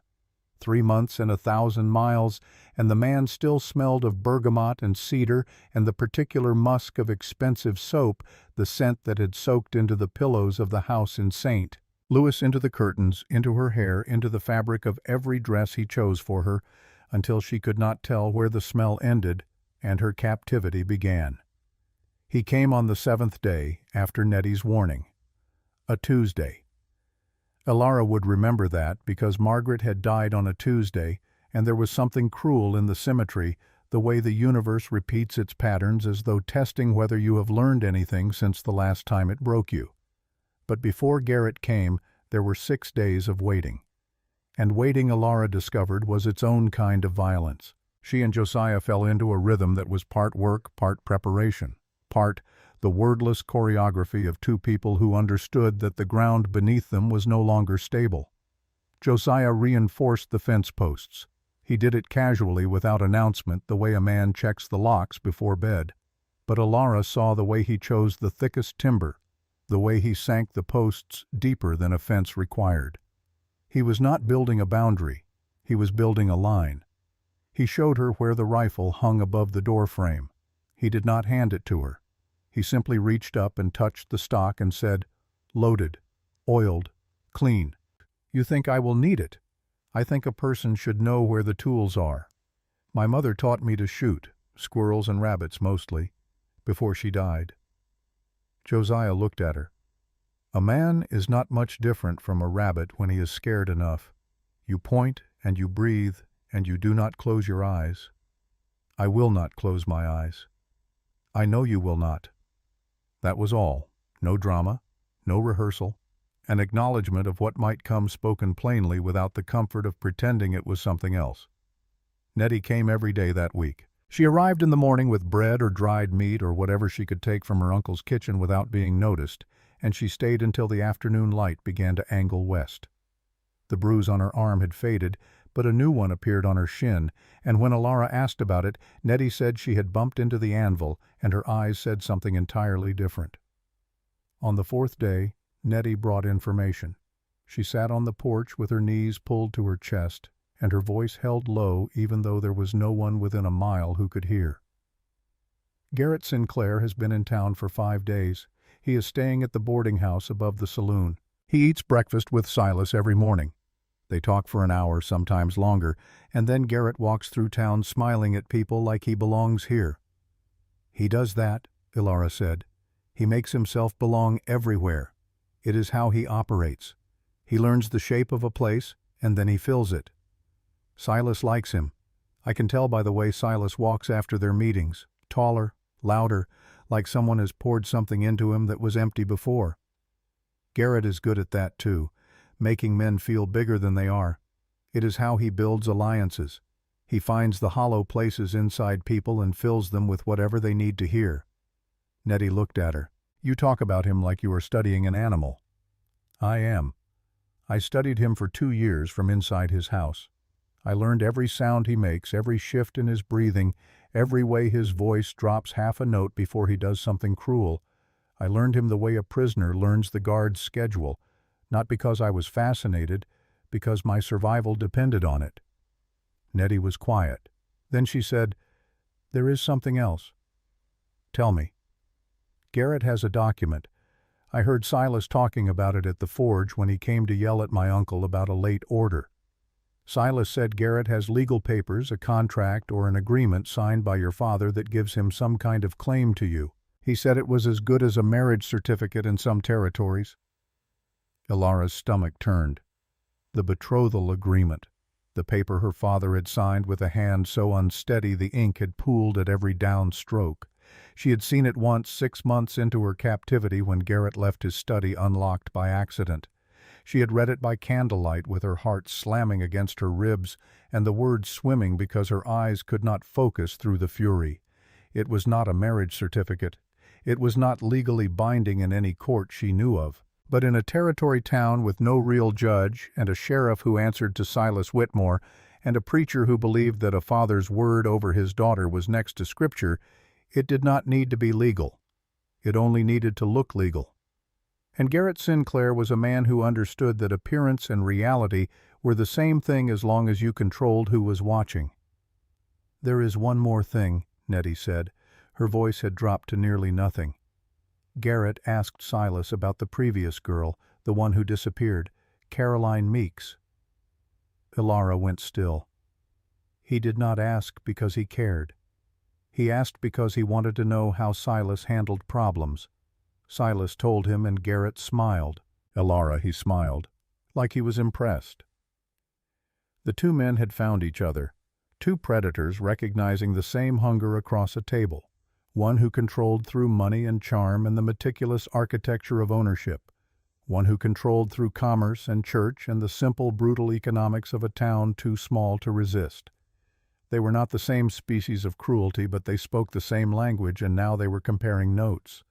3 months and 1,000 miles, and the man still smelled of bergamot and cedar and the particular musk of expensive soap, the scent that had soaked into the pillows of the house in St. Louis, into the curtains, into her hair, into the fabric of every dress he chose for her, until she could not tell where the smell ended and her captivity began. He came on the 7th day after Netty's warning, a Tuesday. Elara would remember that because Margaret had died on a Tuesday, and there was something cruel in the symmetry, the way the universe repeats its patterns as though testing whether you have learned anything since the last time it broke you. But before Garrett came, there were 6 days of waiting. And waiting, Elara discovered, was its own kind of violence. She and Josiah fell into a rhythm that was part work, part preparation, part the wordless choreography of two people who understood that the ground beneath them was no longer stable. Josiah reinforced the fence posts. He did it casually, without announcement, the way a man checks the locks before bed. But Elara saw the way he chose the thickest timber, the way he sank the posts deeper than a fence required. He was not building a boundary, he was building a line. He showed her where the rifle hung above the door frame. He did not hand it to her. He simply reached up and touched the stock and said, "Loaded, oiled, clean. You think I will need it? I think a person should know where the tools are. My mother taught me to shoot, squirrels and rabbits mostly, before she died." Josiah looked at her. A man is not much different from a rabbit when he is scared enough. You point and you breathe, and you do not close your eyes. I will not close my eyes. I know you will not. That was all. No drama, no rehearsal, an acknowledgement of what might come, spoken plainly without the comfort of pretending it was something else. Netty came every day that week. She arrived in the morning with bread or dried meat or whatever she could take from her uncle's kitchen without being noticed, and she stayed until the afternoon light began to angle west. The bruise on her arm had faded, but a new one appeared on her shin, and when Elara asked about it, Netty said she had bumped into the anvil, and her eyes said something entirely different. On the 4th day, Netty brought information. She sat on the porch with her knees pulled to her chest, and her voice held low even though there was no one within a mile who could hear. Garrett Sinclair has been in town for 5 days. He is staying at the boarding house above the saloon. He eats breakfast with Silas every morning. They talk for an hour, sometimes longer, and then Garrett walks through town smiling at people like he belongs here. He does that, Elara said. He makes himself belong everywhere. It is how he operates. He learns the shape of a place, and then he fills it. Silas likes him. I can tell by the way Silas walks after their meetings, taller, louder, like someone has poured something into him that was empty before. Garrett is good at that too, making men feel bigger than they are. It is how he builds alliances. He finds the hollow places inside people and fills them with whatever they need to hear. Netty looked at her. You talk about him like you are studying an animal. I am. I studied him for 2 years from inside his house. I learned every sound he makes, every shift in his breathing, every way his voice drops half a note before he does something cruel. I learned him the way a prisoner learns the guard's schedule, not because I was fascinated, because my survival depended on it. Netty was quiet. Then she said, "There is something else." "Tell me." "Garrett has a document. I heard Silas talking about it at the forge when he came to yell at my uncle about a late order." Silas said Garrett has legal papers, a contract, or an agreement signed by your father that gives him some kind of claim to you. He said it was as good as a marriage certificate in some territories. Elara's stomach turned. The betrothal agreement, the paper her father had signed with a hand so unsteady the ink had pooled at every down stroke. She had seen it once 6 months into her captivity when Garrett left his study unlocked by accident. She had read it by candlelight with her heart slamming against her ribs and the words swimming because her eyes could not focus through the fury. It was not a marriage certificate. It was not legally binding in any court she knew of. But in a territory town with no real judge and a sheriff who answered to Silas Whitmore and a preacher who believed that a father's word over his daughter was next to Scripture, it did not need to be legal. It only needed to look legal. And Garrett Sinclair was a man who understood that appearance and reality were the same thing as long as you controlled who was watching. "There is one more thing," Netty said. Her voice had dropped to nearly nothing. Garrett asked Silas about the previous girl, the one who disappeared, Caroline Meeks. Elara went still. He did not ask because he cared. He asked because he wanted to know how Silas handled problems. Silas told him and Garrett smiled. Elara, he smiled, like he was impressed. The two men had found each other, two predators recognizing the same hunger across a table, one who controlled through money and charm and the meticulous architecture of ownership, one who controlled through commerce and church and the simple, brutal economics of a town too small to resist. They were not the same species of cruelty, but they spoke the same language, and now they were comparing notes.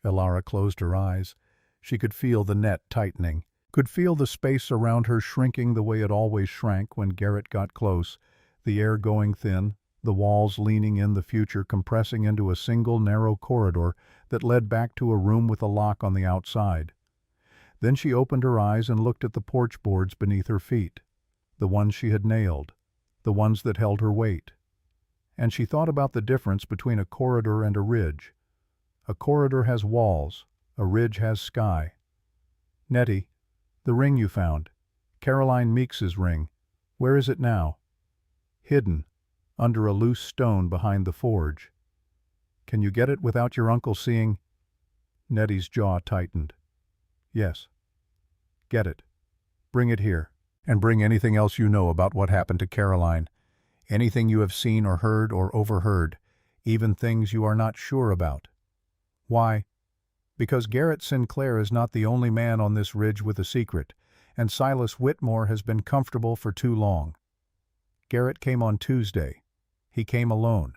Elara closed her eyes. She could feel the net tightening, could feel the space around her shrinking the way it always shrank when Garrett got close, the air going thin, the walls leaning in, the future compressing into a single narrow corridor that led back to a room with a lock on the outside. Then she opened her eyes and looked at the porch boards beneath her feet, the ones she had nailed, the ones that held her weight. And she thought about the difference between a corridor and a ridge. A corridor has walls, a ridge has sky. "Netty, the ring you found, Caroline Meeks's ring, where is it now?" "Hidden, under a loose stone behind the forge." "Can you get it without your uncle seeing?" Netty's jaw tightened. "Yes." "Get it. Bring it here. And bring anything else you know about what happened to Caroline. Anything you have seen or heard or overheard, even things you are not sure about." "Why?" "Because Garrett Sinclair is not the only man on this ridge with a secret, and Silas Whitmore has been comfortable for too long. Garrett came on Tuesday. He came alone.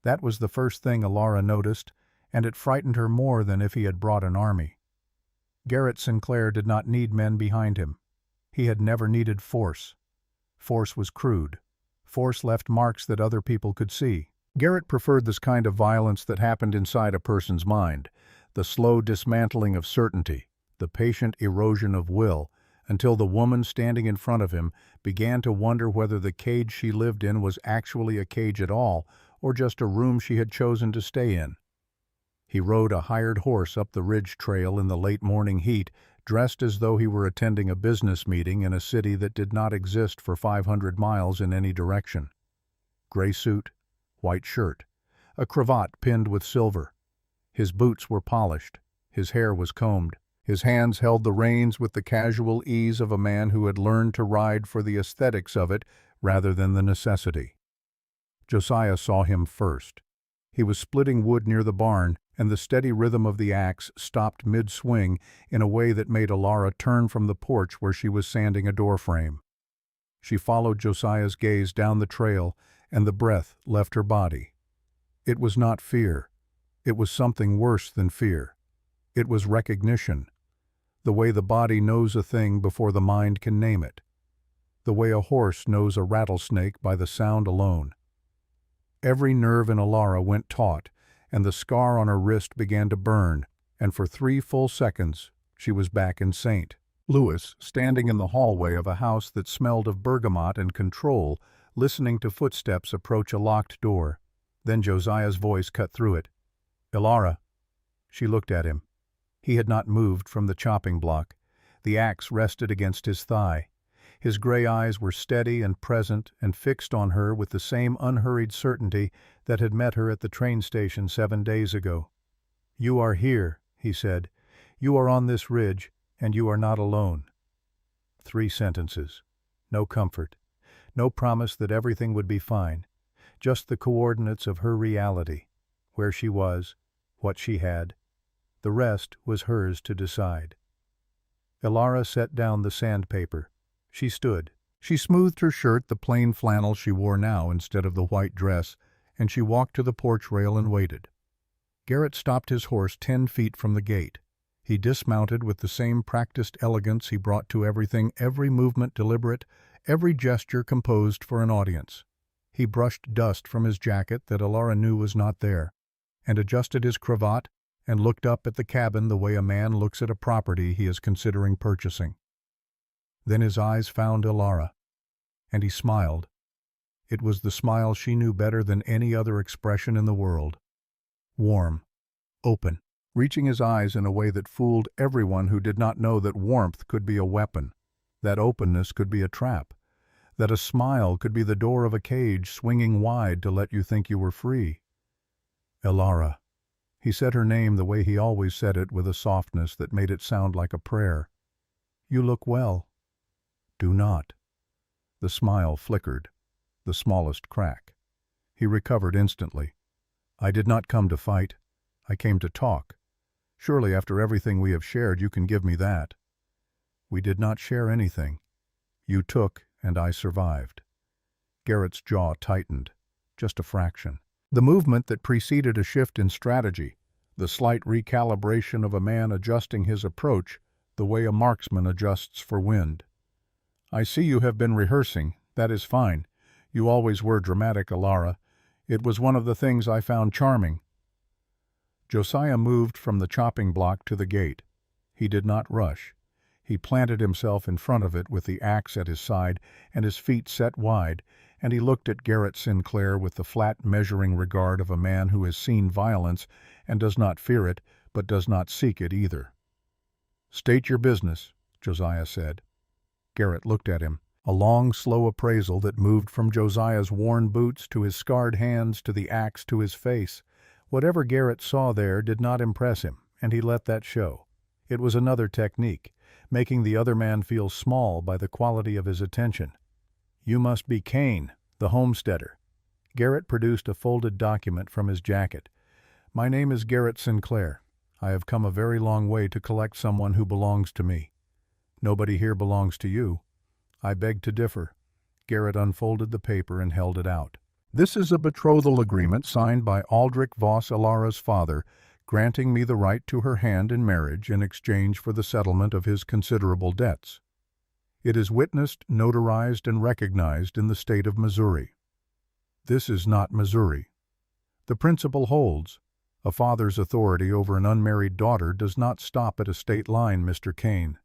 That was the first thing Elara noticed, and it frightened her more than if he had brought an army. Garrett Sinclair did not need men behind him. He had never needed force. Force was crude. Force left marks that other people could see. Garrett preferred this kind of violence that happened inside a person's mind, the slow dismantling of certainty, the patient erosion of will, until the woman standing in front of him began to wonder whether the cage she lived in was actually a cage at all, or just a room she had chosen to stay in. He rode a hired horse up the ridge trail in the late morning heat, dressed as though he were attending a business meeting in a city that did not exist for 500 miles in any direction. Gray suit, white shirt, a cravat pinned with silver. His boots were polished. His hair was combed. His hands held the reins with the casual ease of a man who had learned to ride for the aesthetics of it rather than the necessity. Josiah saw him first. He was splitting wood near the barn, and the steady rhythm of the axe stopped mid-swing in a way that made Elara turn from the porch where she was sanding a doorframe. She followed Josiah's gaze down the trail, and the breath left her body. It was not fear. It was something worse than fear. It was recognition. The way the body knows a thing before the mind can name it. The way a horse knows a rattlesnake by the sound alone. Every nerve in Elara went taut, and the scar on her wrist began to burn, and for 3 full seconds she was back in St. Louis, standing in the hallway of a house that smelled of bergamot and control, listening to footsteps approach a locked door. Then Josiah's voice cut through it. "Elara." She looked at him. He had not moved from the chopping block. The axe rested against his thigh. His gray eyes were steady and present and fixed on her with the same unhurried certainty that had met her at the train station 7 days ago. "You are here," he said. "You are on this ridge, and you are not alone." 3 sentences. No comfort. No promise that everything would be fine. Just the coordinates of her reality. Where she was, what she had. The rest was hers to decide. Elara set down the sandpaper. She stood. She smoothed her shirt, the plain flannel she wore now instead of the white dress, and she walked to the porch rail and waited. Garrett stopped his horse 10 feet from the gate. He dismounted with the same practiced elegance he brought to everything, every movement deliberate, every gesture composed for an audience. He brushed dust from his jacket that Elara knew was not there, and adjusted his cravat, and looked up at the cabin the way a man looks at a property he is considering purchasing. Then his eyes found Elara, and he smiled. It was the smile she knew better than any other expression in the world. Warm, open, reaching his eyes in a way that fooled everyone who did not know that warmth could be a weapon, that openness could be a trap, that a smile could be the door of a cage swinging wide to let you think you were free. Elara. He said her name the way he always said it, with a softness that made it sound like a prayer. "You look well." "Do not." The smile flickered, the smallest crack. He recovered instantly. "I did not come to fight. I came to talk. Surely after everything we have shared you can give me that." "We did not share anything. You took, and I survived." Garrett's jaw tightened, just a fraction. The movement that preceded a shift in strategy, the slight recalibration of a man adjusting his approach the way a marksman adjusts for wind. "I see you have been rehearsing. That is fine. You always were dramatic, Elara. It was one of the things I found charming." Josiah moved from the chopping block to the gate. He did not rush. He planted himself in front of it with the axe at his side and his feet set wide, and he looked at Garrett Sinclair with the flat measuring regard of a man who has seen violence and does not fear it, but does not seek it either. "State your business," Josiah said. Garrett looked at him, a long, slow appraisal that moved from Josiah's worn boots to his scarred hands to the axe to his face. Whatever Garrett saw there did not impress him, and he let that show. It was another technique, making the other man feel small by the quality of his attention. "You must be Kane, the homesteader." Garrett produced a folded document from his jacket. "My name is Garrett Sinclair. I have come a very long way to collect someone who belongs to me. Nobody here belongs to you. I beg to differ." Garrett unfolded the paper and held it out. "This is a betrothal agreement signed by Aldrich Voss, Elara's father, granting me the right to her hand in marriage in exchange for the settlement of his considerable debts. It is witnessed, notarized, and recognized in the state of Missouri. This is not Missouri. The principle holds. A father's authority over an unmarried daughter does not stop at a state line, Mr. Kane.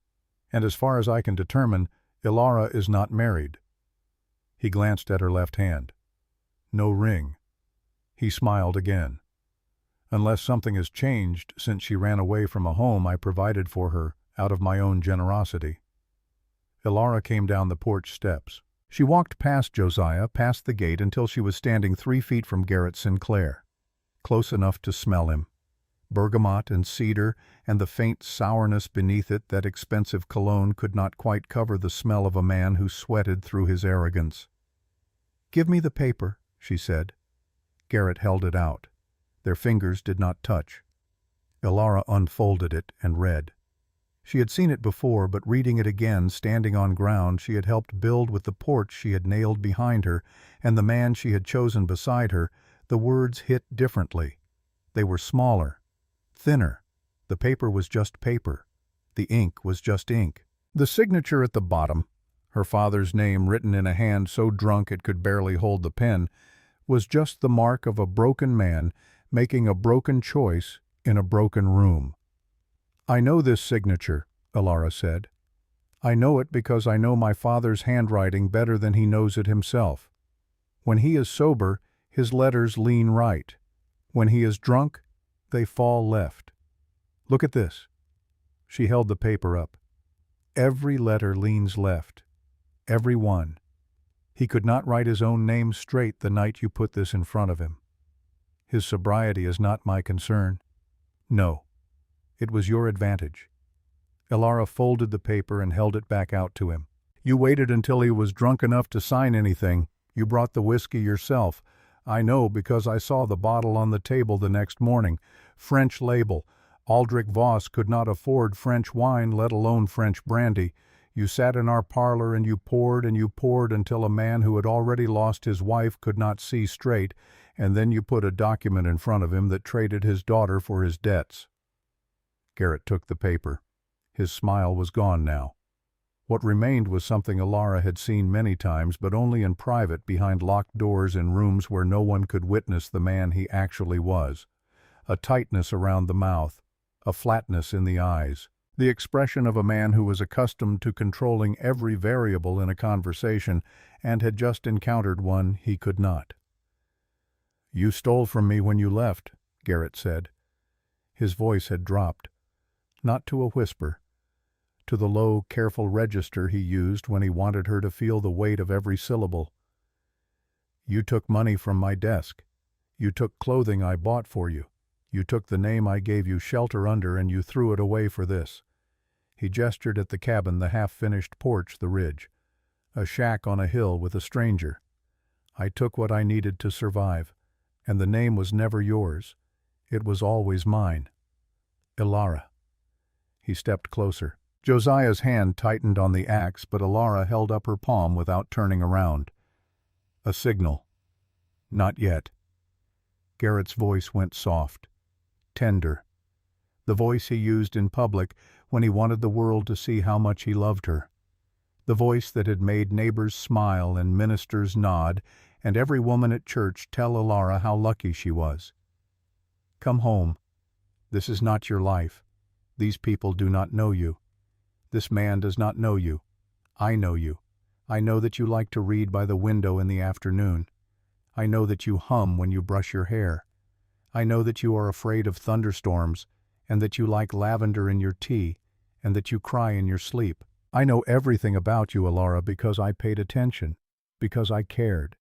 And as far as I can determine, Elara is not married." He glanced at her left hand. No ring. He smiled again. "Unless something has changed since she ran away from a home I provided for her out of my own generosity." Elara came down the porch steps. She walked past Josiah, past the gate, until she was standing 3 feet from Garrett Sinclair, close enough to smell him. Bergamot and cedar and the faint sourness beneath it that expensive cologne could not quite cover the smell of a man who sweated through his arrogance. "Give me the paper," she said. Garrett held it out. Their fingers did not touch. Elara unfolded it and read. She had seen it before, but reading it again, standing on ground she had helped build with the porch she had nailed behind her and the man she had chosen beside her, the words hit differently. They were smaller, thinner. The paper was just paper. The ink was just ink. The signature at the bottom, her father's name written in a hand so drunk it could barely hold the pen, was just the mark of a broken man making a broken choice in a broken room. "I know this signature," Elara said. "I know it because I know my father's handwriting better than he knows it himself. When he is sober, his letters lean right. When he is drunk, they fall left. Look at this." She held the paper up. "Every letter leans left. Every one. He could not write his own name straight the night you put this in front of him. His sobriety is not my concern. No. It was your advantage. Elara folded the paper and held it back out to him. You waited until he was drunk enough to sign anything. You brought the whiskey yourself. I know because I saw the bottle on the table the next morning. French label. Elara Voss could not afford French wine, let alone French brandy. You sat in our parlor and you poured until a man who had already lost his wife could not see straight, and then you put a document in front of him that traded his daughter for his debts. Garrett took the paper. His smile was gone now. What remained was something Elara had seen many times, but only in private behind locked doors in rooms where no one could witness the man he actually was. A tightness around the mouth, a flatness in the eyes, the expression of a man who was accustomed to controlling every variable in a conversation and had just encountered one he could not. You stole from me when you left, Garrett said. His voice had dropped, not to a whisper, to the low, careful register he used when he wanted her to feel the weight of every syllable. You took money from my desk. You took clothing I bought for you. You took the name I gave you shelter under and you threw it away for this. He gestured at the cabin, the half-finished porch, the ridge. A shack on a hill with a stranger. I took what I needed to survive, and the name was never yours. It was always mine. Elara. He stepped closer. Josiah's hand tightened on the axe, but Elara held up her palm without turning around. A signal. Not yet. Garrett's voice went soft, tender. The voice he used in public when he wanted the world to see how much he loved her. The voice that had made neighbors smile and ministers nod, and every woman at church tell Elara how lucky she was. Come home. This is not your life. These people do not know you. This man does not know you. I know you. I know that you like to read by the window in the afternoon. I know that you hum when you brush your hair. I know that you are afraid of thunderstorms, and that you like lavender in your tea, and that you cry in your sleep. I know everything about you, Elara, because I paid attention, because I cared.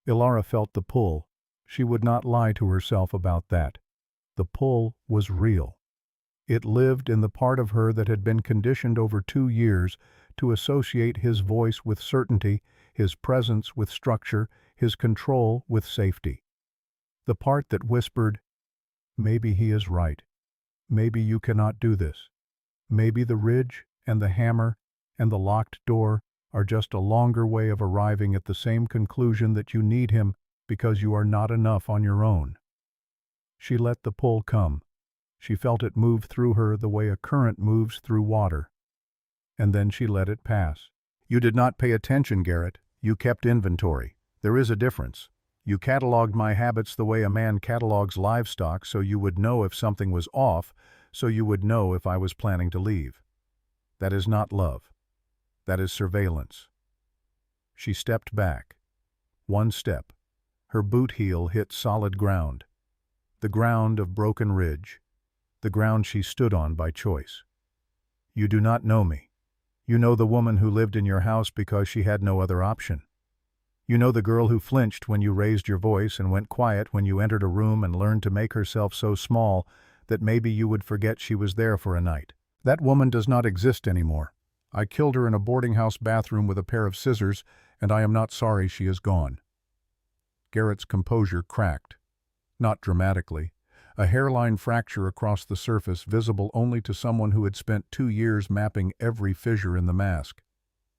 Elara felt the pull. She would not lie to herself about that. The pull was real. It lived in the part of her that had been conditioned over 2 years to associate his voice with certainty, his presence with structure, his control with safety. The part that whispered, maybe he is right. Maybe you cannot do this. Maybe the ridge and the hammer and the locked door are just a longer way of arriving at the same conclusion that you need him because you are not enough on your own. She let the pull come. She felt it move through her the way a current moves through water. And then she let it pass. You did not pay attention, Garrett. You kept inventory. There is a difference. You catalogued my habits the way a man catalogues livestock so you would know if something was off, so you would know if I was planning to leave. That is not love. That is surveillance. She stepped back. 1 step. Her boot heel hit solid ground. The ground of broken ridge. The ground she stood on by choice. You do not know me. You know the woman who lived in your house because she had no other option. You know the girl who flinched when you raised your voice and went quiet when you entered a room and learned to make herself so small that maybe you would forget she was there for a night. That woman does not exist anymore. I killed her in a boarding house bathroom with a pair of scissors, and I am not sorry she is gone. Garrett's composure cracked. Not dramatically. A hairline fracture across the surface visible only to someone who had spent 2 years mapping every fissure in the mask.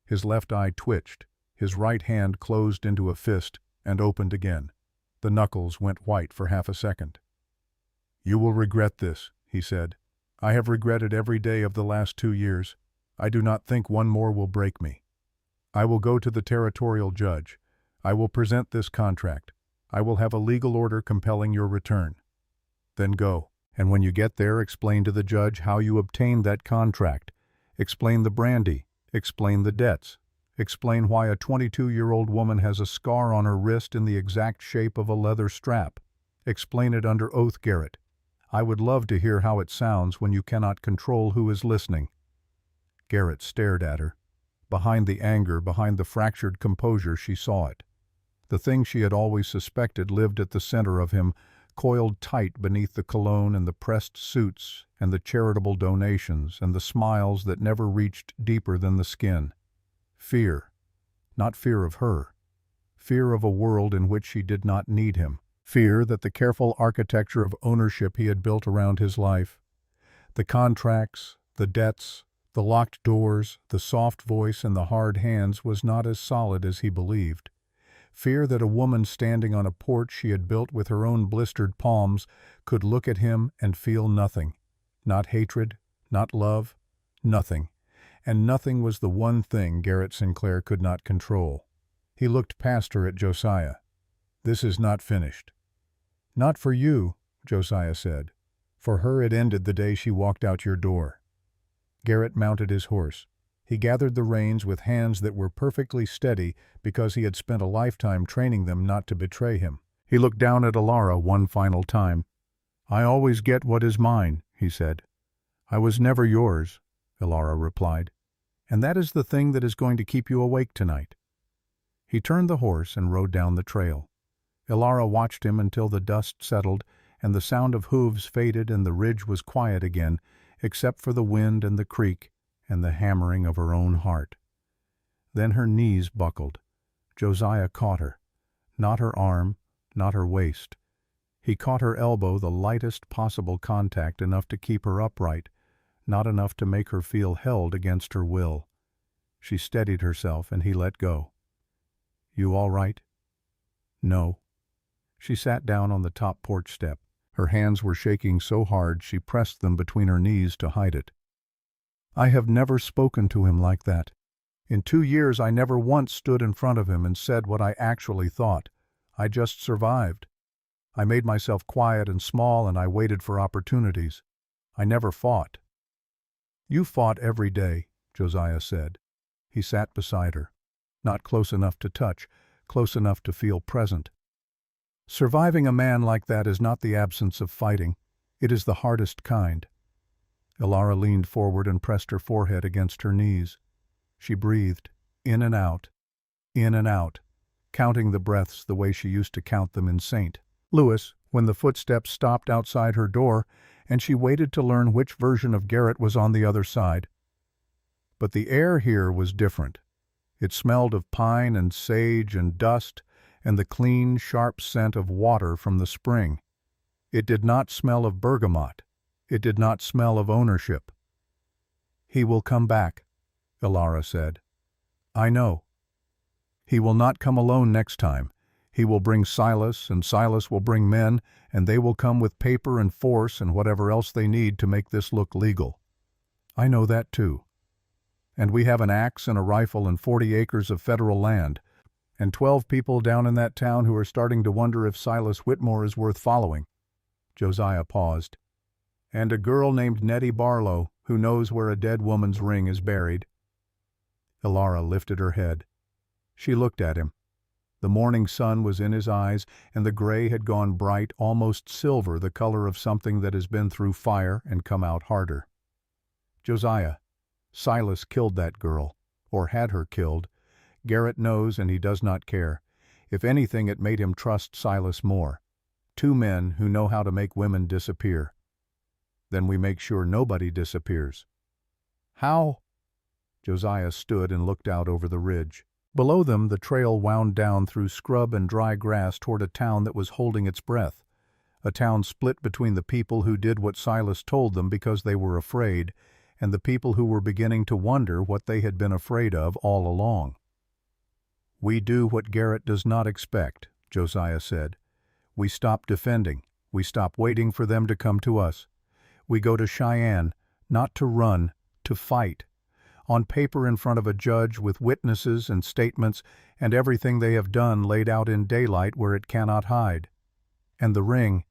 His left eye twitched. His right hand closed into a fist and opened again. The knuckles went white for half a second. You will regret this, he said. I have regretted every day of the last 2 years. I do not think one more will break me. I will go to the territorial judge. I will present this contract. I will have a legal order compelling your return. Then go, and when you get there, explain to the judge how you obtained that contract. Explain the brandy. Explain the debts. Explain why a 22-year-old woman has a scar on her wrist in the exact shape of a leather strap. Explain it under oath, Garrett. I would love to hear how it sounds when you cannot control who is listening. Garrett stared at her. behind the anger, behind the fractured composure, she saw it. The thing she had always suspected lived at the center of him, coiled tight beneath the cologne and the pressed suits and the charitable donations and the smiles that never reached deeper than the skin. Fear. Not fear of her. Fear of a world in which she did not need him. Fear that the careful architecture of ownership he had built around his life, the contracts, the debts, the locked doors, the soft voice and the hard hands was not as solid as he believed. Fear that a woman standing on a porch she had built with her own blistered palms could look at him and feel nothing. Not hatred, not love, nothing. And nothing was the one thing Garrett Sinclair could not control. He looked past her at Josiah. "This is not finished." "Not for you," Josiah said. "For her it ended the day she walked out your door." Garrett mounted his horse. He gathered the reins with hands that were perfectly steady because he had spent a lifetime training them not to betray him. He looked down at Elara one final time. "I always get what is mine," he said. "I was never yours," Elara replied. "And that is the thing that is going to keep you awake tonight." He turned the horse and rode down the trail. Elara watched him until the dust settled and the sound of hooves faded and the ridge was quiet again, except for the wind and the creek and the hammering of her own heart. Then her knees buckled. Josiah caught her. Not her arm, not her waist. He caught her elbow, the lightest possible contact, enough to keep her upright, not enough to make her feel held against her will. She steadied herself and he let go. "You all right?" "No." She sat down on the top porch step. Her hands were shaking so hard she pressed them between her knees to hide it. "I have never spoken to him like that. In 2 years I never once stood in front of him and said what I actually thought. I just survived. I made myself quiet and small and I waited for opportunities. I never fought." "You fought every day," Josiah said. He sat beside her. Not close enough to touch, close enough to feel present. "Surviving a man like that is not the absence of fighting. It is the hardest kind." Elara leaned forward and pressed her forehead against her knees. She breathed, in and out, counting the breaths the way she used to count them in St. Louis when the footsteps stopped outside her door and she waited to learn which version of Garrett was on the other side. But the air here was different. It smelled of pine and sage and dust and the clean, sharp scent of water from the spring. It did not smell of bergamot. It did not smell of ownership. "He will come back," Elara said. "I know. He will not come alone next time. He will bring Silas, and Silas will bring men, and they will come with paper and force and whatever else they need to make this look legal. I know that too. And we have an axe and a rifle and 40 acres of federal land, and 12 people down in that town who are starting to wonder if Silas Whitmore is worth following." Josiah paused. "And a girl named Netty Barlow who knows where a dead woman's ring is buried." Elara lifted her head. She looked at him. The morning sun was in his eyes, and the gray had gone bright, almost silver, the color of something that has been through fire and come out harder. "Josiah, Silas killed that girl, or had her killed. Garrett knows and he does not care. If anything, it made him trust Silas more. 2 men who know how to make women disappear. Then we make sure nobody disappears." "How?" Josiah stood and looked out over the ridge. Below them the trail wound down through scrub and dry grass toward a town that was holding its breath. A town split between the people who did what Silas told them because they were afraid, and the people who were beginning to wonder what they had been afraid of all along. "We do what Garrett does not expect," Josiah said. "We stop defending. We stop waiting for them to come to us. We go to Cheyenne, not to run, to fight. On paper in front of a judge with witnesses and statements and everything they have done laid out in daylight where it cannot hide. And the ring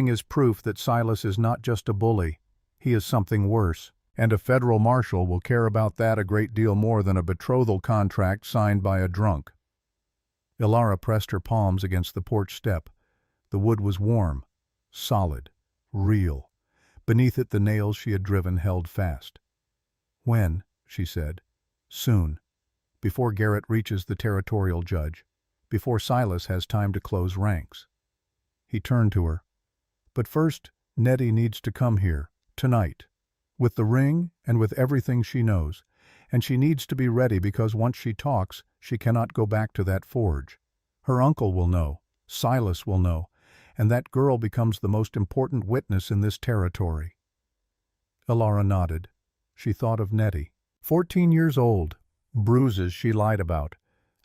is proof that Silas is not just a bully. He is something worse. And a federal marshal will care about that a great deal more than a betrothal contract signed by a drunk." Elara pressed her palms against the porch step. The wood was warm, solid, real. Beneath it the nails she had driven held fast. "When?" she said. Soon. Before Garrett reaches the territorial judge. Before Silas has time to close ranks. He turned to her. But first, Netty needs to come here, tonight. With the ring and with everything she knows. And she needs to be ready because once she talks, she cannot go back to that forge. Her uncle will know. Silas will know. And that girl becomes the most important witness in this territory. Elara nodded. She thought of Netty. 14 years old. Bruises she lied about.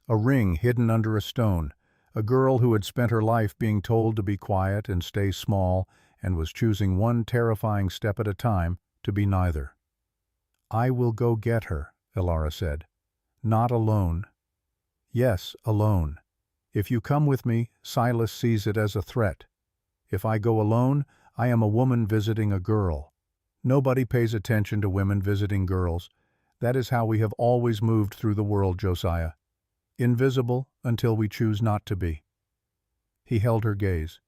A ring hidden under a stone. A girl who had spent her life being told to be quiet and stay small and was choosing one terrifying step at a time to be neither. I will go get her, Elara said. Not alone. Yes, alone. If you come with me, Silas sees it as a threat. If I go alone, I am a woman visiting a girl. Nobody pays attention to women visiting girls. That is how we have always moved through the world, Josiah. Invisible until we choose not to be. He held her gaze.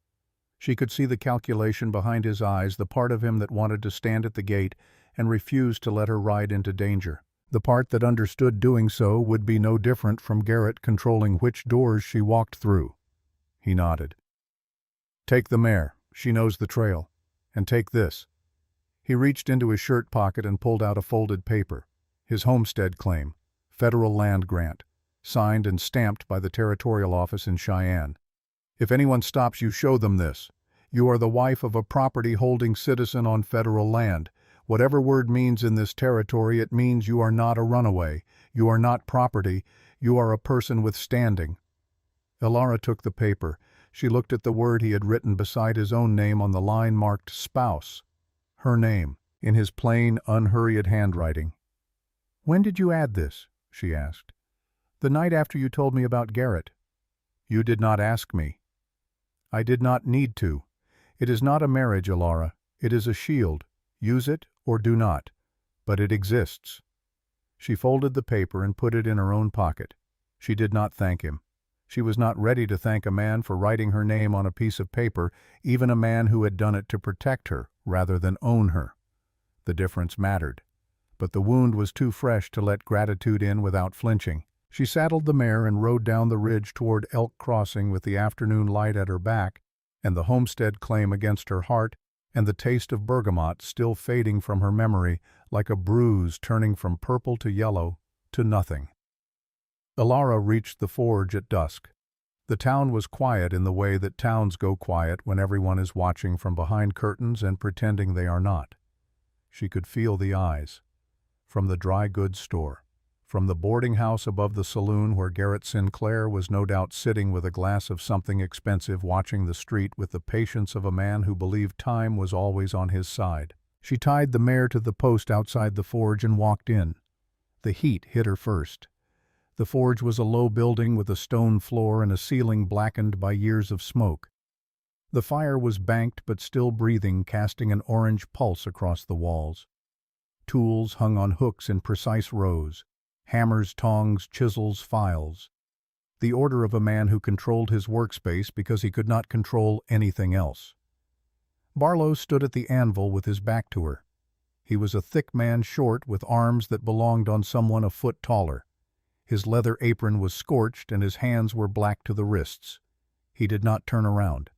She could see the calculation behind his eyes, the part of him that wanted to stand at the gate and refused to let her ride into danger. The part that understood doing so would be no different from Garrett controlling which doors she walked through. He nodded. Take the mare. She knows the trail. And take this. He reached into his shirt pocket and pulled out a folded paper. His homestead claim. Federal land grant. Signed and stamped by the territorial office in Cheyenne. If anyone stops you, show them this. You are the wife of a property-holding citizen on federal land. Whatever word means in this territory, it means you are not a runaway. You are not property. You are a person with standing. Elara took the paper. She looked at the word he had written beside his own name on the line marked spouse. Her name, in his plain, unhurried handwriting. When did you add this? She asked. The night after you told me about Garrett. You did not ask me. I did not need to. It is not a marriage, Elara. It is a shield. Use it or do not. But it exists. She folded the paper and put it in her own pocket. She did not thank him. She was not ready to thank a man for writing her name on a piece of paper, even a man who had done it to protect her rather than own her. The difference mattered. But the wound was too fresh to let gratitude in without flinching. She saddled the mare and rode down the ridge toward Elk Crossing with the afternoon light at her back and the homestead claim against her heart and the taste of bergamot still fading from her memory like a bruise turning from purple to yellow to nothing. Elara reached the forge at dusk. The town was quiet in the way that towns go quiet when everyone is watching from behind curtains and pretending they are not. She could feel the eyes. From the dry goods store. From the boarding house above the saloon where Garrett Sinclair was no doubt sitting with a glass of something expensive watching the street with the patience of a man who believed time was always on his side. She tied the mare to the post outside the forge and walked in. The heat hit her first. The forge was a low building with a stone floor and a ceiling blackened by years of smoke. The fire was banked but still breathing, casting an orange pulse across the walls. Tools hung on hooks in precise rows. Hammers, tongs, chisels, files. The order of a man who controlled his workspace because he could not control anything else. Barlow stood at the anvil with his back to her. He was a thick man, short, with arms that belonged on someone a foot taller. His leather apron was scorched and his hands were black to the wrists. He did not turn around.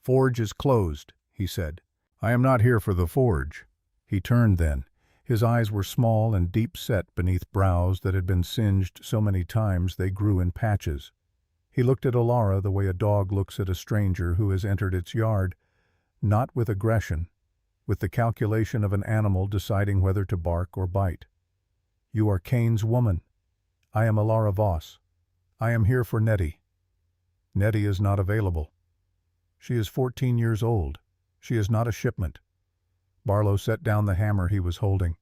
Forge is closed, he said. I am not here for the forge. He turned then. His eyes were small and deep-set beneath brows that had been singed so many times they grew in patches. He looked at Elara the way a dog looks at a stranger who has entered its yard, not with aggression, with the calculation of an animal deciding whether to bark or bite. You are Cain's woman. I am Elara Voss. I am here for Netty. Netty is not available. She is 14 years old. She is not a shipment. Barlow set down the hammer he was holding.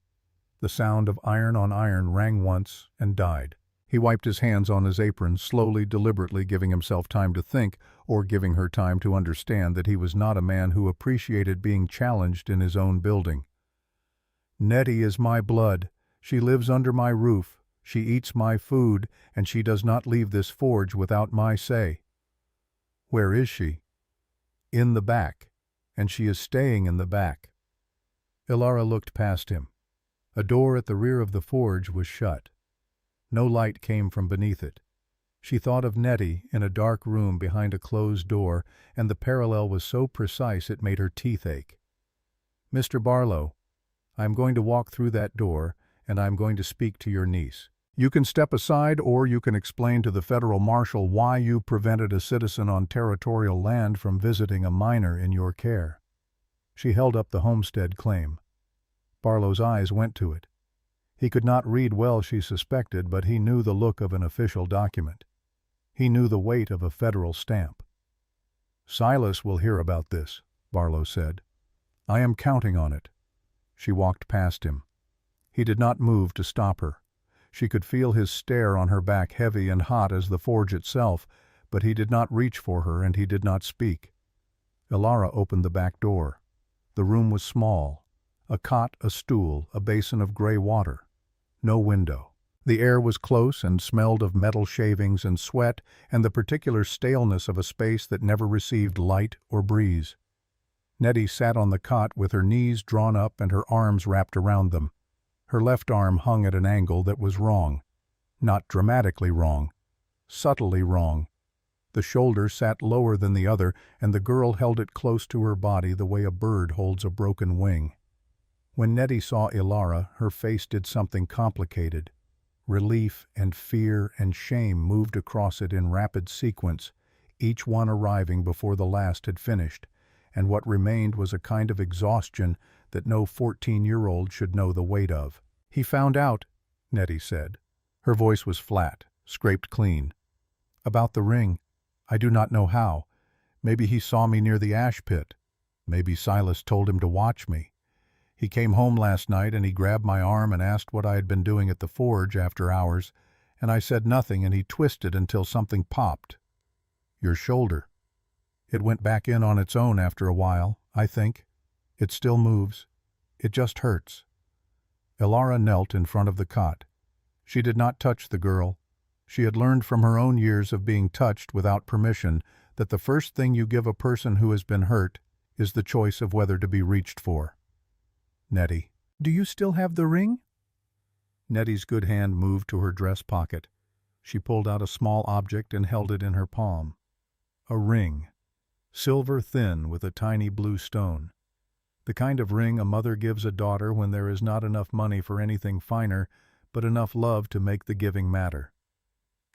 The sound of iron on iron rang once and died. He wiped his hands on his apron, slowly, deliberately giving himself time to think, or giving her time to understand that he was not a man who appreciated being challenged in his own building. Netty is my blood. She lives under my roof. She eats my food, and she does not leave this forge without my say. Where is she? In the back, and she is staying in the back. Elara looked past him. A door at the rear of the forge was shut. No light came from beneath it. She thought of Netty in a dark room behind a closed door, and the parallel was so precise it made her teeth ache. "Mr. Barlow, I am going to walk through that door, and I am going to speak to your niece. You can step aside, or you can explain to the federal marshal why you prevented a citizen on territorial land from visiting a minor in your care." She held up the homestead claim. Barlow's eyes went to it. He could not read well, she suspected, but he knew the look of an official document. He knew the weight of a federal stamp. "Silas will hear about this," Barlow said. "I am counting on it." She walked past him. He did not move to stop her. She could feel his stare on her back, heavy and hot as the forge itself, but he did not reach for her, and he did not speak. Elara opened the back door. The room was small. A cot, a stool, a basin of gray water. No window. The air was close and smelled of metal shavings and sweat and the particular staleness of a space that never received light or breeze. Netty sat on the cot with her knees drawn up and her arms wrapped around them. Her left arm hung at an angle that was wrong. Not dramatically wrong. Subtly wrong. The shoulder sat lower than the other, and the girl held it close to her body the way a bird holds a broken wing. When Netty saw Elara, her face did something complicated. Relief and fear and shame moved across it in rapid sequence, each one arriving before the last had finished, and what remained was a kind of exhaustion that no 14-year-old should know the weight of. "He found out," Netty said. Her voice was flat, scraped clean. "About the ring. I do not know how. Maybe he saw me near the ash pit. Maybe Silas told him to watch me. He came home last night and he grabbed my arm and asked what I had been doing at the forge after hours, and I said nothing, and he twisted until something popped. Your shoulder. It went back in on its own after a while, I think. It still moves. It just hurts." Elara knelt in front of the cot. She did not touch the girl. She had learned from her own years of being touched without permission that the first thing you give a person who has been hurt is the choice of whether to be reached for. "Netty, do you still have the ring?" Netty's good hand moved to her dress pocket. She pulled out a small object and held it in her palm. A ring. Silver thin with a tiny blue stone. The kind of ring a mother gives a daughter when there is not enough money for anything finer, but enough love to make the giving matter.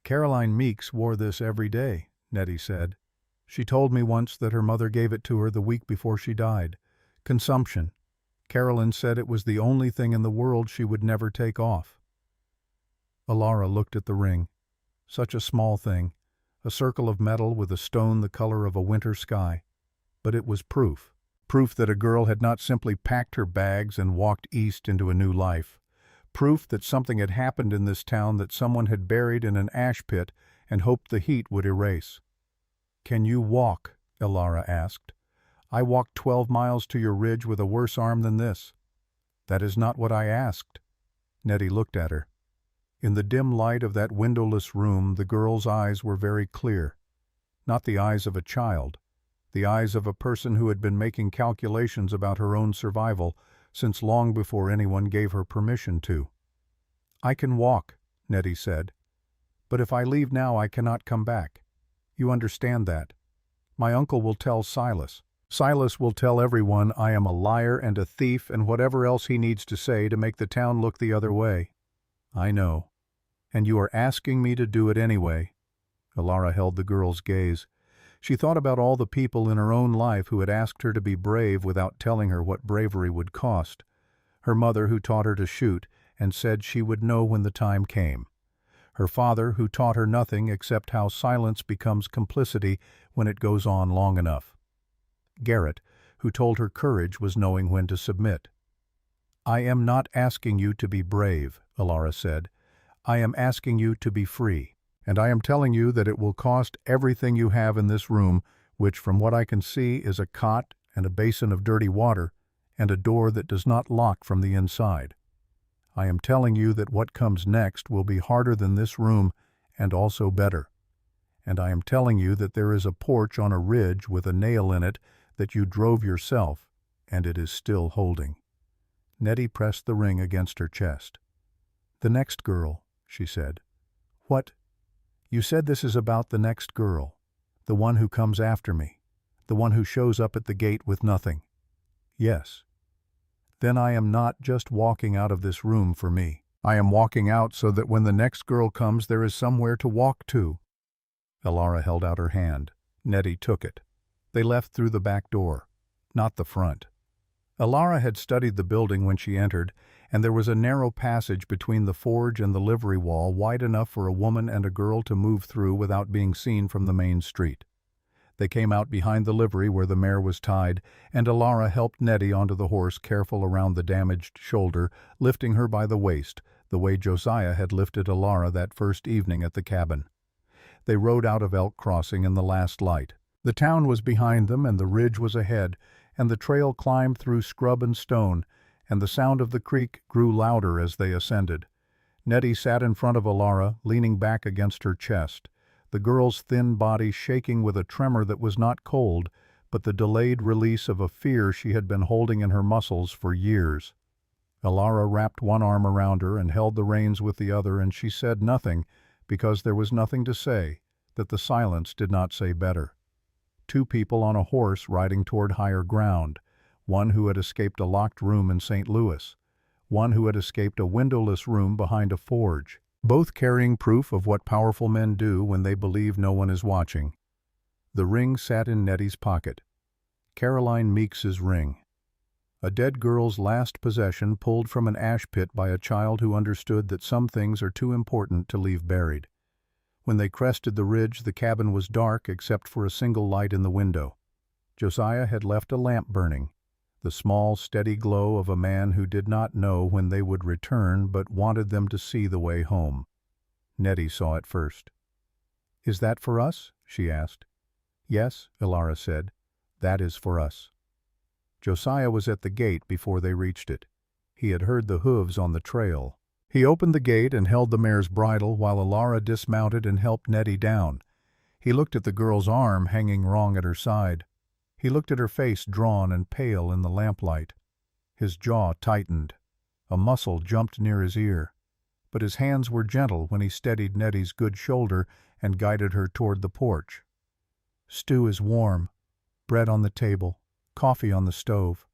"Caroline Meeks wore this every day," Netty said. "She told me once that her mother gave it to her the week before she died. Consumption. Carolyn said it was the only thing in the world she would never take off." Elara looked at the ring. Such a small thing, a circle of metal with a stone the color of a winter sky. But it was proof. Proof that a girl had not simply packed her bags and walked east into a new life. Proof that something had happened in this town that someone had buried in an ash pit and hoped the heat would erase. "Can you walk?" Elara asked. "I walked 12 miles to your ridge with a worse arm than this." "That is not what I asked." Netty looked at her. In the dim light of that windowless room, the girl's eyes were very clear. Not the eyes of a child. The eyes of a person who had been making calculations about her own survival since long before anyone gave her permission to. "I can walk," Netty said. "But if I leave now I cannot come back. You understand that. My uncle will tell Silas. Silas will tell everyone I am a liar and a thief and whatever else he needs to say to make the town look the other way." "I know. And you are asking me to do it anyway." Elara held the girl's gaze. She thought about all the people in her own life who had asked her to be brave without telling her what bravery would cost. Her mother who taught her to shoot and said she would know when the time came. Her father who taught her nothing except how silence becomes complicity when it goes on long enough. Garrett, who told her courage was knowing when to submit. "I am not asking you to be brave," Elara said. "I am asking you to be free. And I am telling you that it will cost everything you have in this room, which from what I can see is a cot and a basin of dirty water and a door that does not lock from the inside. I am telling you that what comes next will be harder than this room and also better. And I am telling you that there is a porch on a ridge with a nail in it that you drove yourself, and it is still holding." Netty pressed the ring against her chest. "The next girl," she said. "What? You said this is about the next girl, the one who comes after me, the one who shows up at the gate with nothing." "Yes." "Then I am not just walking out of this room for me. I am walking out so that when the next girl comes there is somewhere to walk to." Elara held out her hand. Netty took it. They left through the back door, not the front. Elara had studied the building when she entered, and there was a narrow passage between the forge and the livery wall wide enough for a woman and a girl to move through without being seen from the main street. They came out behind the livery where the mare was tied, and Elara helped Netty onto the horse, careful around the damaged shoulder, lifting her by the waist, the way Josiah had lifted Elara that first evening at the cabin. They rode out of Elk Crossing in the last light. The town was behind them and the ridge was ahead, and the trail climbed through scrub and stone, and the sound of the creek grew louder as they ascended. Netty sat in front of Elara, leaning back against her chest, the girl's thin body shaking with a tremor that was not cold, but the delayed release of a fear she had been holding in her muscles for years. Elara wrapped one arm around her and held the reins with the other, and she said nothing, because there was nothing to say, that the silence did not say better. Two people on a horse riding toward higher ground, one who had escaped a locked room in St. Louis, one who had escaped a windowless room behind a forge, both carrying proof of what powerful men do when they believe no one is watching. The ring sat in Netty's pocket. Caroline Meeks's ring. A dead girl's last possession pulled from an ash pit by a child who understood that some things are too important to leave buried. When they crested the ridge, the cabin was dark except for a single light in the window. Josiah had left a lamp burning, the small, steady glow of a man who did not know when they would return but wanted them to see the way home. Netty saw it first. "Is that for us?" she asked. "Yes," Elara said. "That is for us." Josiah was at the gate before they reached it. He had heard the hooves on the trail. He opened the gate and held the mare's bridle while Elara dismounted and helped Netty down. He looked at the girl's arm hanging wrong at her side. He looked at her face drawn and pale in the lamplight. His jaw tightened. A muscle jumped near his ear. But his hands were gentle when he steadied Netty's good shoulder and guided her toward the porch. "Stew is warm. Bread on the table. Coffee on the stove."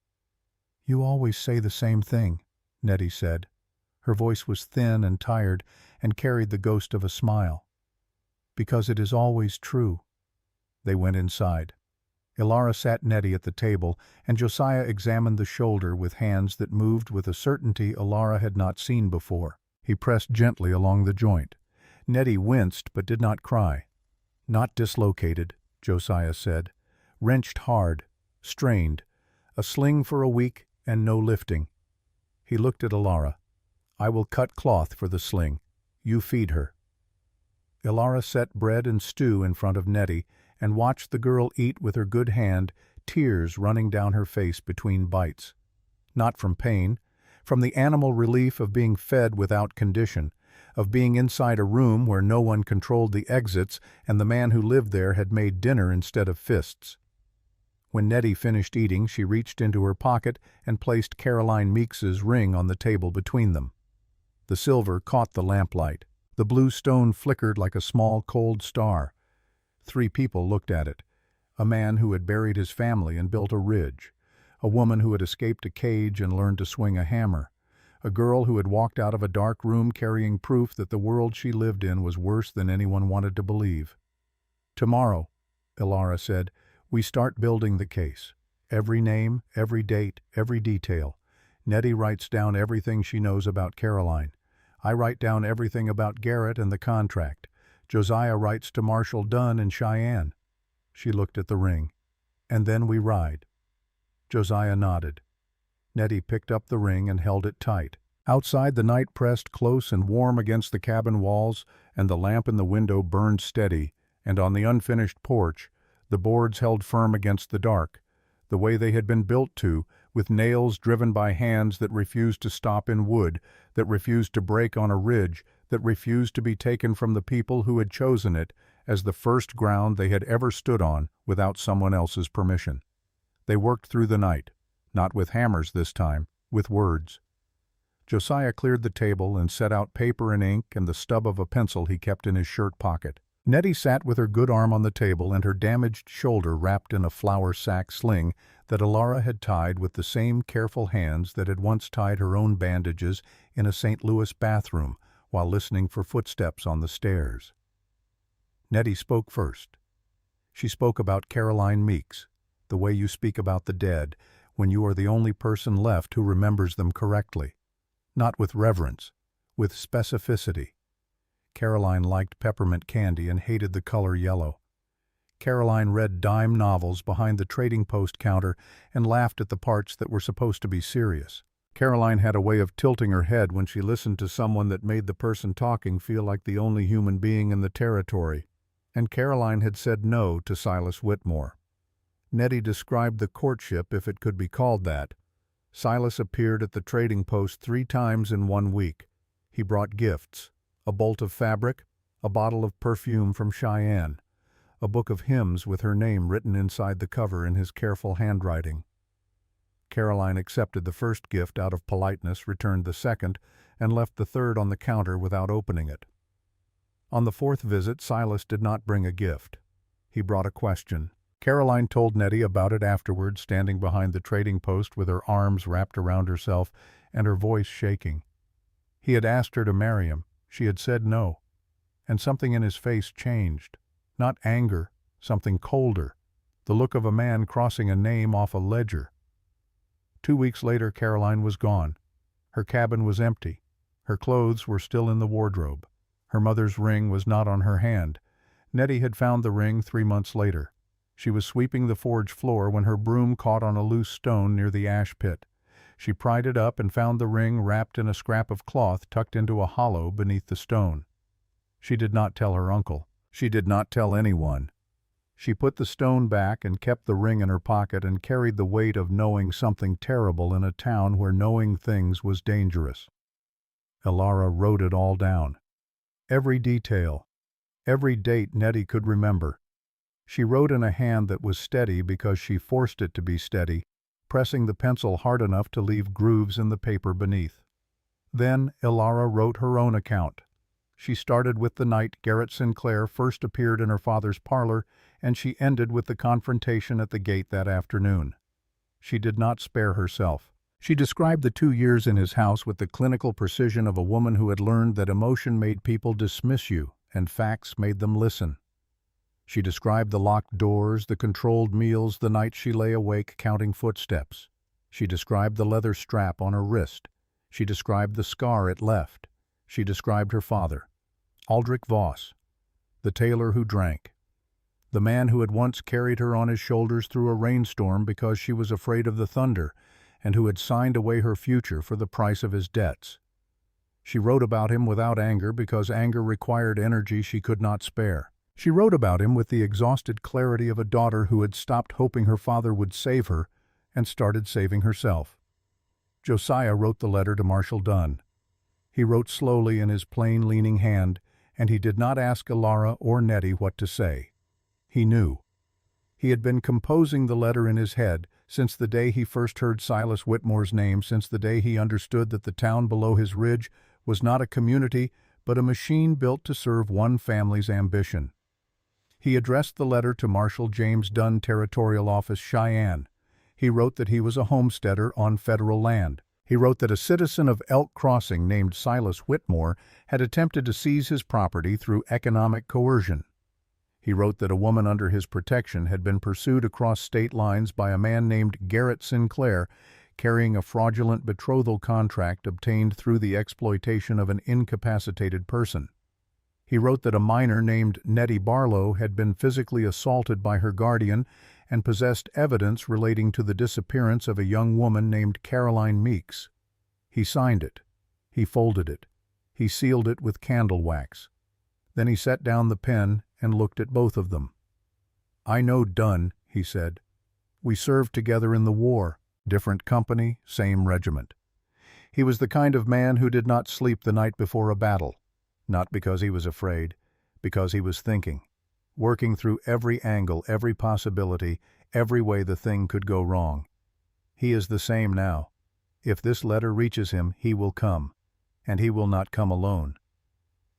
"You always say the same thing," Netty said. Her voice was thin and tired and carried the ghost of a smile. "Because it is always true." They went inside. Elara sat Netty at the table, and Josiah examined the shoulder with hands that moved with a certainty Elara had not seen before. He pressed gently along the joint. Netty winced but did not cry. "Not dislocated," Josiah said. "Wrenched hard, strained, a sling for a week and no lifting." He looked at Elara. "I will cut cloth for the sling. You feed her." Elara set bread and stew in front of Netty and watched the girl eat with her good hand, tears running down her face between bites. Not from pain, from the animal relief of being fed without condition, of being inside a room where no one controlled the exits and the man who lived there had made dinner instead of fists. When Netty finished eating, she reached into her pocket and placed Caroline Meeks's ring on the table between them. The silver caught the lamplight. The blue stone flickered like a small cold star. 3 people looked at it. A man who had buried his family and built a ridge. A woman who had escaped a cage and learned to swing a hammer. A girl who had walked out of a dark room carrying proof that the world she lived in was worse than anyone wanted to believe. "Tomorrow," Elara said, "we start building the case. Every name, every date, every detail. Netty writes down everything she knows about Caroline. I write down everything about Garrett and the contract. Josiah writes to Marshal Dunn in Cheyenne." She looked at the ring. "And then we ride." Josiah nodded. Netty picked up the ring and held it tight. Outside, the night pressed close and warm against the cabin walls, and the lamp in the window burned steady, and on the unfinished porch, the boards held firm against the dark, the way they had been built to, with nails driven by hands that refused to stop in wood, that refused to break on a ridge, that refused to be taken from the people who had chosen it as the first ground they had ever stood on without someone else's permission. They worked through the night, not with hammers this time, with words. Josiah cleared the table and set out paper and ink and the stub of a pencil he kept in his shirt pocket. Netty sat with her good arm on the table and her damaged shoulder wrapped in a flour sack sling that Elara had tied with the same careful hands that had once tied her own bandages in a St. Louis bathroom while listening for footsteps on the stairs. Netty spoke first. She spoke about Caroline Meeks, the way you speak about the dead when you are the only person left who remembers them correctly. Not with reverence, with specificity. Caroline liked peppermint candy and hated the color yellow. Caroline read dime novels behind the trading post counter and laughed at the parts that were supposed to be serious. Caroline had a way of tilting her head when she listened to someone that made the person talking feel like the only human being in the territory, and Caroline had said no to Silas Whitmore. Netty described the courtship, if it could be called that. Silas appeared at the trading post 3 times in 1 week. He brought gifts. A bolt of fabric, a bottle of perfume from Cheyenne, a book of hymns with her name written inside the cover in his careful handwriting. Caroline accepted the first gift out of politeness, returned the second, and left the third on the counter without opening it. On the 4th visit, Silas did not bring a gift. He brought a question. Caroline told Netty about it afterward, standing behind the trading post with her arms wrapped around herself and her voice shaking. He had asked her to marry him. She had said no, and something in his face changed. Not anger, something colder, the look of a man crossing a name off a ledger. 2 weeks later, Caroline was gone. Her cabin was empty. Her clothes were still in the wardrobe. Her mother's ring was not on her hand. Netty had found the ring 3 months later. She was sweeping the forge floor when her broom caught on a loose stone near the ash pit. She pried it up and found the ring wrapped in a scrap of cloth tucked into a hollow beneath the stone. She did not tell her uncle. She did not tell anyone. She put the stone back and kept the ring in her pocket and carried the weight of knowing something terrible in a town where knowing things was dangerous. Elara wrote it all down. Every detail, every date Netty could remember. She wrote in a hand that was steady because she forced it to be steady, pressing the pencil hard enough to leave grooves in the paper beneath. Then Elara wrote her own account. She started with the night Garrett Sinclair first appeared in her father's parlor, and she ended with the confrontation at the gate that afternoon. She did not spare herself. She described the 2 years in his house with the clinical precision of a woman who had learned that emotion made people dismiss you and facts made them listen. She described the locked doors, the controlled meals, the night she lay awake counting footsteps. She described the leather strap on her wrist. She described the scar it left. She described her father, Elara Voss, the tailor who drank, the man who had once carried her on his shoulders through a rainstorm because she was afraid of the thunder, and who had signed away her future for the price of his debts. She wrote about him without anger because anger required energy she could not spare. She wrote about him with the exhausted clarity of a daughter who had stopped hoping her father would save her and started saving herself. Josiah wrote the letter to Marshal Dunn. He wrote slowly in his plain, leaning hand, and he did not ask Elara or Netty what to say. He knew. He had been composing the letter in his head since the day he first heard Silas Whitmore's name, since the day he understood that the town below his ridge was not a community but a machine built to serve one family's ambition. He addressed the letter to Marshal James Dunn, Territorial Office, Cheyenne. He wrote that he was a homesteader on federal land. He wrote that a citizen of Elk Crossing named Silas Whitmore had attempted to seize his property through economic coercion. He wrote that a woman under his protection had been pursued across state lines by a man named Garrett Sinclair, carrying a fraudulent betrothal contract obtained through the exploitation of an incapacitated person. He wrote that a minor named Netty Barlow had been physically assaulted by her guardian and possessed evidence relating to the disappearance of a young woman named Caroline Meeks. He signed it. He folded it. He sealed it with candle wax. Then he set down the pen and looked at both of them. "I know Dunn," he said. "We served together in the war, different company, same regiment." He was the kind of man who did not sleep the night before a battle, not because he was afraid, because he was thinking, working through every angle, every possibility, every way the thing could go wrong. He is the same now. If this letter reaches him, he will come, and he will not come alone.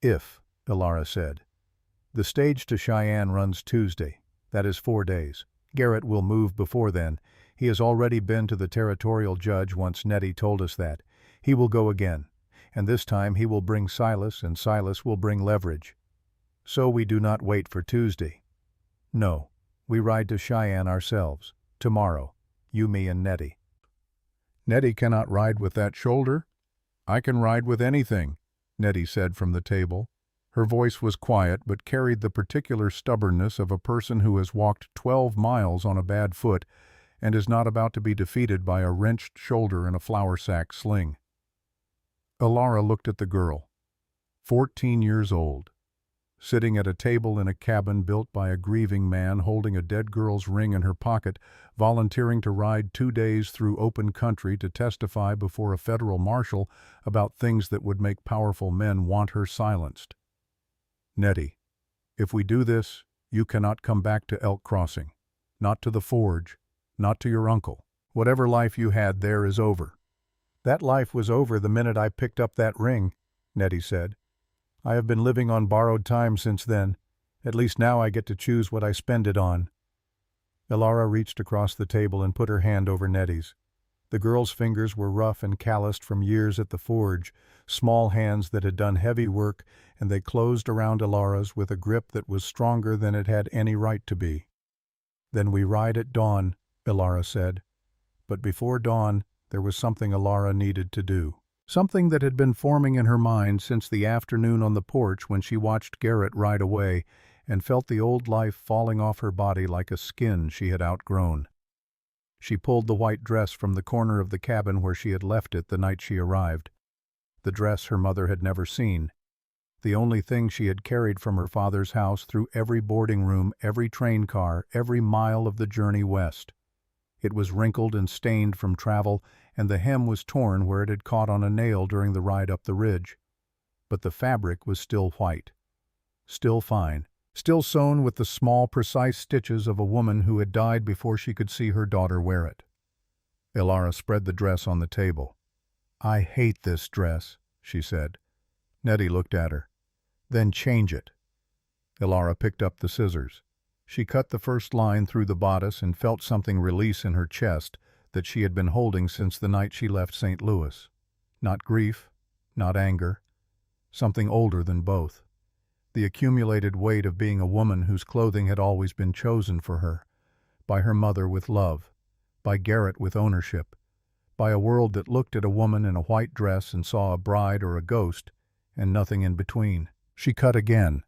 If, Elara said. The stage to Cheyenne runs Tuesday. That is 4 days. Garrett will move before then. He has already been to the territorial judge once. Netty told us that. He will go again, and this time he will bring Silas, and Silas will bring leverage. So we do not wait for Tuesday. No, we ride to Cheyenne ourselves, tomorrow, you, me, and Netty. Netty cannot ride with that shoulder? I can ride with anything, Netty said from the table. Her voice was quiet but carried the particular stubbornness of a person who has walked 12 miles on a bad foot and is not about to be defeated by a wrenched shoulder and a flour sack sling. Elara looked at the girl, 14 years old, sitting at a table in a cabin built by a grieving man, holding a dead girl's ring in her pocket, volunteering to ride 2 days through open country to testify before a federal marshal about things that would make powerful men want her silenced. Netty, if we do this, you cannot come back to Elk Crossing, not to the forge, not to your uncle. Whatever life you had there is over. That life was over the minute I picked up that ring, Netty said. I have been living on borrowed time since then. At least now I get to choose what I spend it on. Elara reached across the table and put her hand over Netty's. The girl's fingers were rough and calloused from years at the forge, small hands that had done heavy work, and they closed around Elara's with a grip that was stronger than it had any right to be. Then we ride at dawn, Elara said. But before dawn, there was something Elara needed to do. Something that had been forming in her mind since the afternoon on the porch when she watched Garrett ride away and felt the old life falling off her body like a skin she had outgrown. She pulled the white dress from the corner of the cabin where she had left it the night she arrived. The dress her mother had never seen. The only thing she had carried from her father's house through every boarding room, every train car, every mile of the journey west. It was wrinkled and stained from travel, and the hem was torn where it had caught on a nail during the ride up the ridge. But the fabric was still white, still fine, still sewn with the small, precise stitches of a woman who had died before she could see her daughter wear it. Elara spread the dress on the table. I hate this dress, she said. Netty looked at her. Then change it. Elara picked up the scissors. She cut the first line through the bodice and felt something release in her chest that she had been holding since the night she left St. Louis. Not grief, not anger, something older than both. The accumulated weight of being a woman whose clothing had always been chosen for her, by her mother with love, by Garrett with ownership, by a world that looked at a woman in a white dress and saw a bride or a ghost, and nothing in between. She cut again,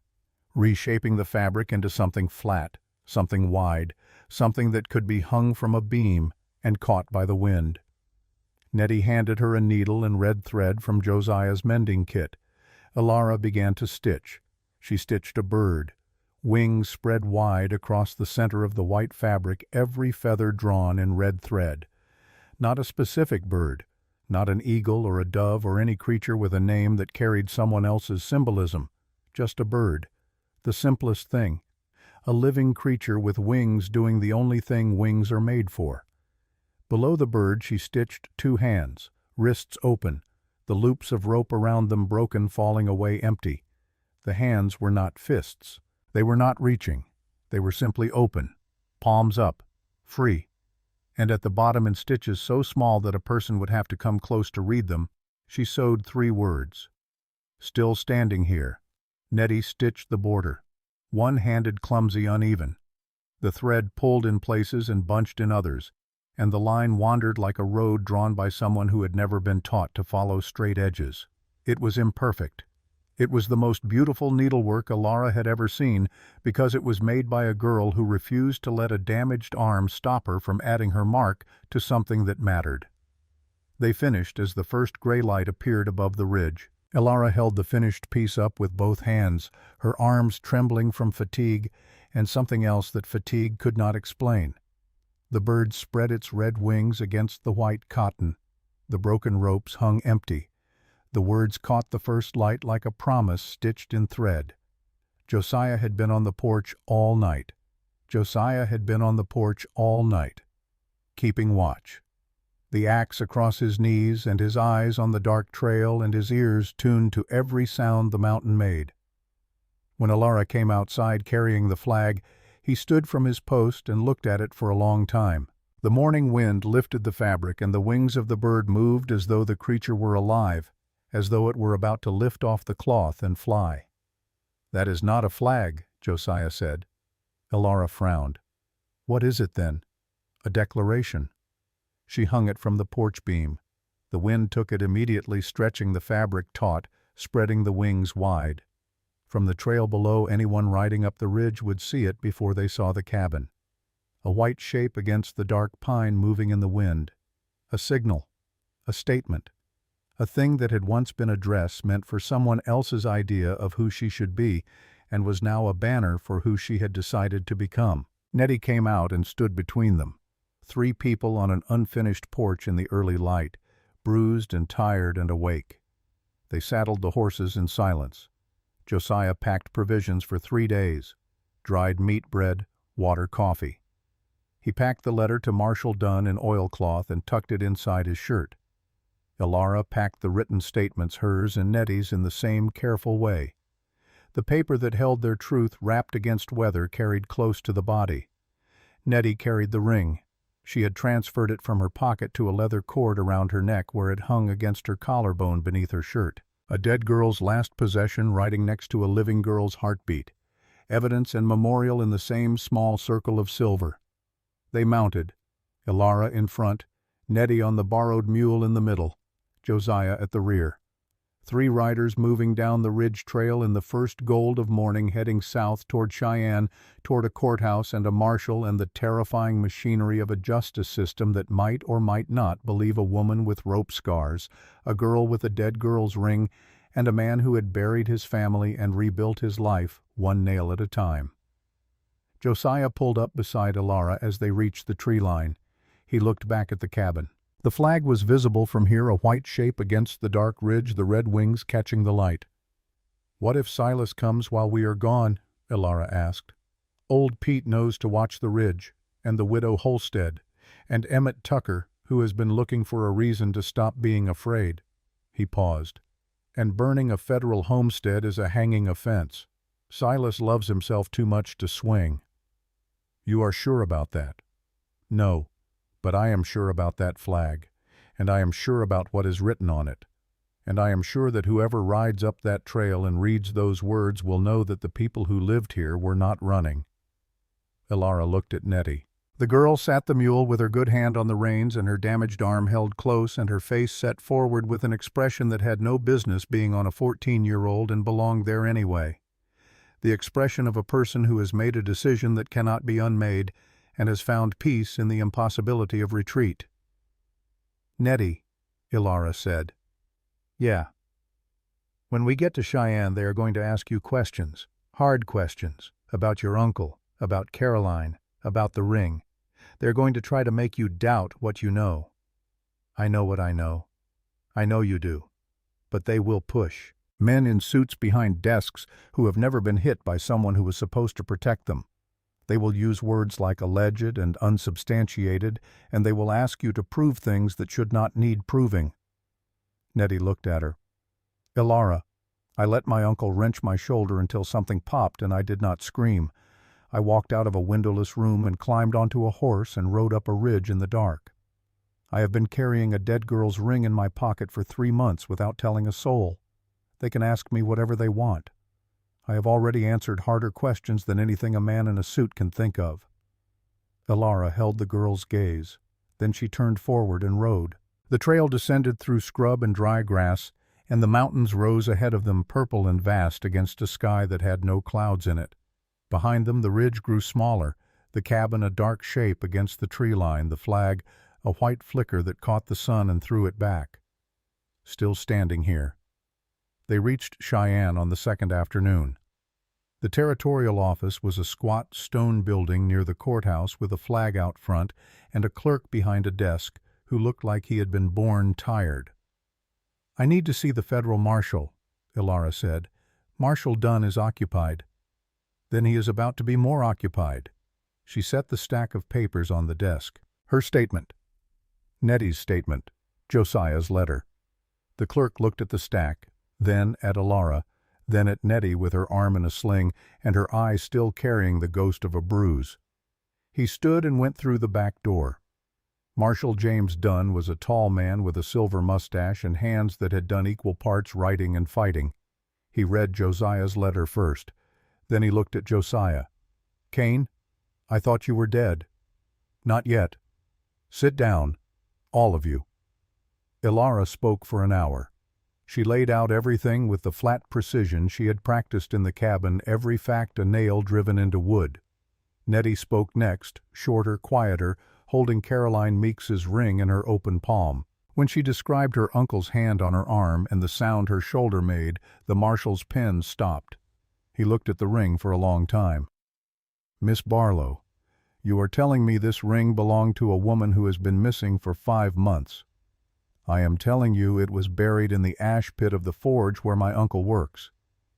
reshaping the fabric into something flat, something wide, something that could be hung from a beam and caught by the wind. Netty handed her a needle and red thread from Josiah's mending kit. Elara began to stitch. She stitched a bird, wings spread wide across the center of the white fabric, every feather drawn in red thread. Not a specific bird, not an eagle or a dove or any creature with a name that carried someone else's symbolism, just a bird. The simplest thing, a living creature with wings doing the only thing wings are made for. Below the bird she stitched 2 hands, wrists open, the loops of rope around them broken, falling away empty. The hands were not fists. They were not reaching. They were simply open, palms up, free. And at the bottom, in stitches so small that a person would have to come close to read them, she sewed 3 words. Still standing here. Netty stitched the border, one-handed, clumsy, uneven. The thread pulled in places and bunched in others, and the line wandered like a road drawn by someone who had never been taught to follow straight edges. It was imperfect. It was the most beautiful needlework Elara had ever seen, because it was made by a girl who refused to let a damaged arm stop her from adding her mark to something that mattered. They finished as the first gray light appeared above the ridge. Elara held the finished piece up with both hands, her arms trembling from fatigue and something else that fatigue could not explain. The bird spread its red wings against the white cotton. The broken ropes hung empty. The words caught the first light like a promise stitched in thread. Josiah had been on the porch all night. Josiah had been on the porch all night, keeping watch. the axe across his knees and his eyes on the dark trail and his ears tuned to every sound the mountain made. When Elara came outside carrying the flag, he stood from his post and looked at it for a long time. The morning wind lifted the fabric, and the wings of the bird moved as though the creature were alive, as though it were about to lift off the cloth and fly. "That is not a flag," Josiah said. Elara frowned. "What is it then?" "A declaration." She hung it from the porch beam. The wind took it immediately, stretching the fabric taut, spreading the wings wide. From the trail below, anyone riding up the ridge would see it before they saw the cabin. A white shape against the dark pine moving in the wind. A signal. A statement. A thing that had once been a dress meant for someone else's idea of who she should be, and was now a banner for who she had decided to become. Netty came out and stood between them. 3 people on an unfinished porch in the early light, bruised and tired and awake. They saddled the horses in silence. Josiah packed provisions for 3 days, dried meat, bread, water, coffee. He packed the letter to Marshal Dunn in oilcloth and tucked it inside his shirt. Elara packed the written statements, hers and Netty's, in the same careful way. The paper that held their truth wrapped against weather carried close to the body. Netty carried the ring. She had transferred it from her pocket to a leather cord around her neck where it hung against her collarbone beneath her shirt. A dead girl's last possession riding next to a living girl's heartbeat. Evidence and memorial in the same small circle of silver. They mounted, Elara in front, Netty on the borrowed mule in the middle, Josiah at the rear. 3 riders moving down the ridge trail in the first gold of morning, heading south toward Cheyenne, toward a courthouse and a marshal and the terrifying machinery of a justice system that might or might not believe a woman with rope scars, a girl with a dead girl's ring, and a man who had buried his family and rebuilt his life, 1 nail at a time. Josiah pulled up beside Elara as they reached the tree line. He looked back at the cabin. The flag was visible from here, a white shape against the dark ridge, the red wings catching the light. "What if Silas comes while we are gone?" Elara asked. "Old Pete knows to watch the ridge, and the widow Holstead, and Emmett Tucker, who has been looking for a reason to stop being afraid." He paused. "And burning a federal homestead is a hanging offense. Silas loves himself too much to swing." "You are sure about that?" "No. But I am sure about that flag, and I am sure about what is written on it, and I am sure that whoever rides up that trail and reads those words will know that the people who lived here were not running." Elara looked at Netty. The girl sat the mule with her good hand on the reins and her damaged arm held close and her face set forward with an expression that had no business being on a 14-year-old and belonged there anyway. The expression of a person who has made a decision that cannot be unmade and has found peace in the impossibility of retreat. "Netty," Elara said. "Yeah. When we get to Cheyenne, they are going to ask you questions, hard questions, about your uncle, about Caroline, about the ring. They're going to try to make you doubt what you know. I know what I know. I know you do. But they will push. Men in suits behind desks who have never been hit by someone who was supposed to protect them. They will use words like alleged and unsubstantiated, and they will ask you to prove things that should not need proving." Netty looked at her. "Elara, I let my uncle wrench my shoulder until something popped and I did not scream. I walked out of a windowless room and climbed onto a horse and rode up a ridge in the dark. I have been carrying a dead girl's ring in my pocket for 3 months without telling a soul. They can ask me whatever they want. I have already answered harder questions than anything a man in a suit can think of." Elara held the girl's gaze. Then she turned forward and rode. The trail descended through scrub and dry grass, and the mountains rose ahead of them, purple and vast against a sky that had no clouds in it. Behind them the ridge grew smaller, the cabin a dark shape against the tree line, the flag a white flicker that caught the sun and threw it back. Still standing here. They reached Cheyenne on the 2nd afternoon. The territorial office was a squat stone building near the courthouse with a flag out front and a clerk behind a desk who looked like he had been born tired. "I need to see the federal marshal," Elara said. "Marshal Dunn is occupied." "Then he is about to be more occupied." She set the stack of papers on the desk. "Her statement." Netty's statement. Josiah's letter. The clerk looked at the stack, then at Elara, then at Netty with her arm in a sling and her eye still carrying the ghost of a bruise. He stood and went through the back door. Marshal James Dunn was a tall man with a silver mustache and hands that had done equal parts writing and fighting. He read Josiah's letter first. Then he looked at Josiah. "Kane, I thought you were dead." "Not yet. Sit down, all of you." Elara spoke for an hour. She laid out everything with the flat precision she had practiced in the cabin, every fact a nail driven into wood. Netty spoke next, shorter, quieter, holding Caroline Meeks's ring in her open palm. When she described her uncle's hand on her arm and the sound her shoulder made, the marshal's pen stopped. He looked at the ring for a long time. "Miss Barlow, you are telling me this ring belonged to a woman who has been missing for 5 months. I am telling you it was buried in the ash pit of the forge where my uncle works.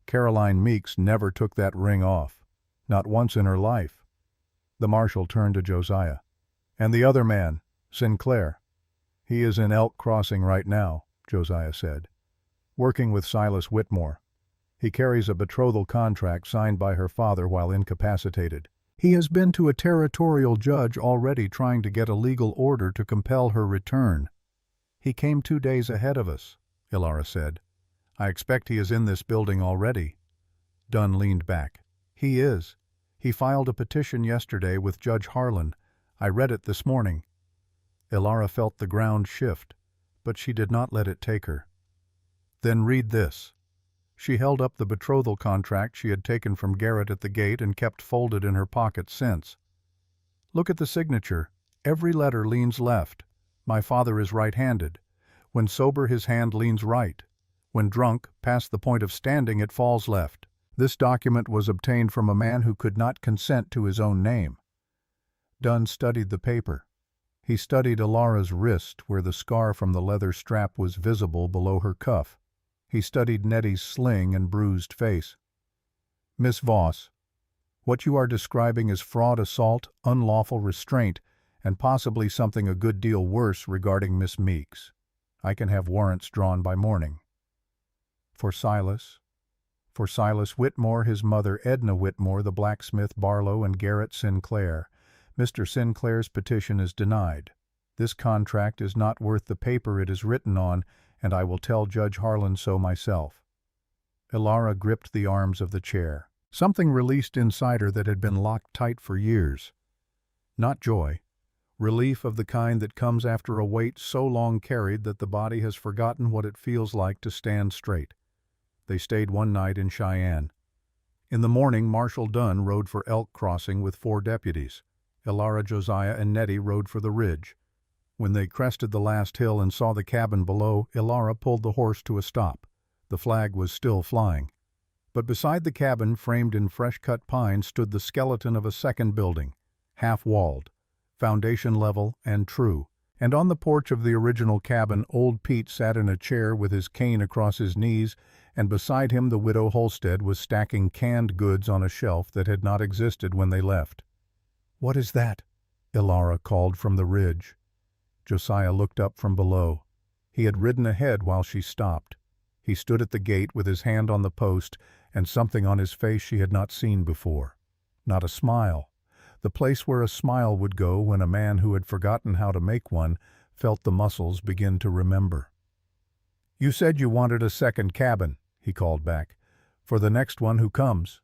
Caroline Meeks never took that ring off, not once in her life." The marshal turned to Josiah. "And the other man, Sinclair. He is in Elk Crossing right now," Josiah said, "working with Silas Whitmore. He carries a betrothal contract signed by her father while incapacitated. He has been to a territorial judge already trying to get a legal order to compel her return." "He came 2 days ahead of us," Elara said. "I expect he is in this building already." Dunn leaned back. "He is. He filed a petition yesterday with Judge Harlan. I read it this morning." Elara felt the ground shift, but she did not let it take her. "Then read this." She held up the betrothal contract she had taken from Garrett at the gate and kept folded in her pocket since. "Look at the signature. Every letter leans left. My father is right-handed. When sober, his hand leans right. When drunk, past the point of standing, it falls left. This document was obtained from a man who could not consent to his own name." Dunn studied the paper. He studied Elara's wrist where the scar from the leather strap was visible below her cuff. He studied Netty's sling and bruised face. "Miss Voss, what you are describing is fraud, assault, unlawful restraint, and possibly something a good deal worse regarding Miss Meeks. I can have warrants drawn by morning." "For Silas?" "For Silas Whitmore, his mother Edna Whitmore, the blacksmith Barlow, and Garrett Sinclair. Mr. Sinclair's petition is denied. This contract is not worth the paper it is written on, and I will tell Judge Harlan so myself." Elara gripped the arms of the chair. Something released inside her that had been locked tight for years. Not joy. Relief of the kind that comes after a weight so long carried that the body has forgotten what it feels like to stand straight. They stayed one night in Cheyenne. In the morning, Marshal Dunn rode for Elk Crossing with 4 deputies. Elara, Josiah, and Netty rode for the ridge. When they crested the last hill and saw the cabin below, Elara pulled the horse to a stop. The flag was still flying. But beside the cabin, framed in fresh-cut pine, stood the skeleton of a second building, half-walled, foundation level and true. And on the porch of the original cabin, old Pete sat in a chair with his cane across his knees, and beside him the widow Holstead was stacking canned goods on a shelf that had not existed when they left. "What is that?" Elara called from the ridge. Josiah looked up from below. He had ridden ahead while she stopped. He stood at the gate with his hand on the post and something on his face she had not seen before. Not a smile. The place where a smile would go when a man who had forgotten how to make one felt the muscles begin to remember. "You said you wanted a second cabin," he called back, "for the next one who comes."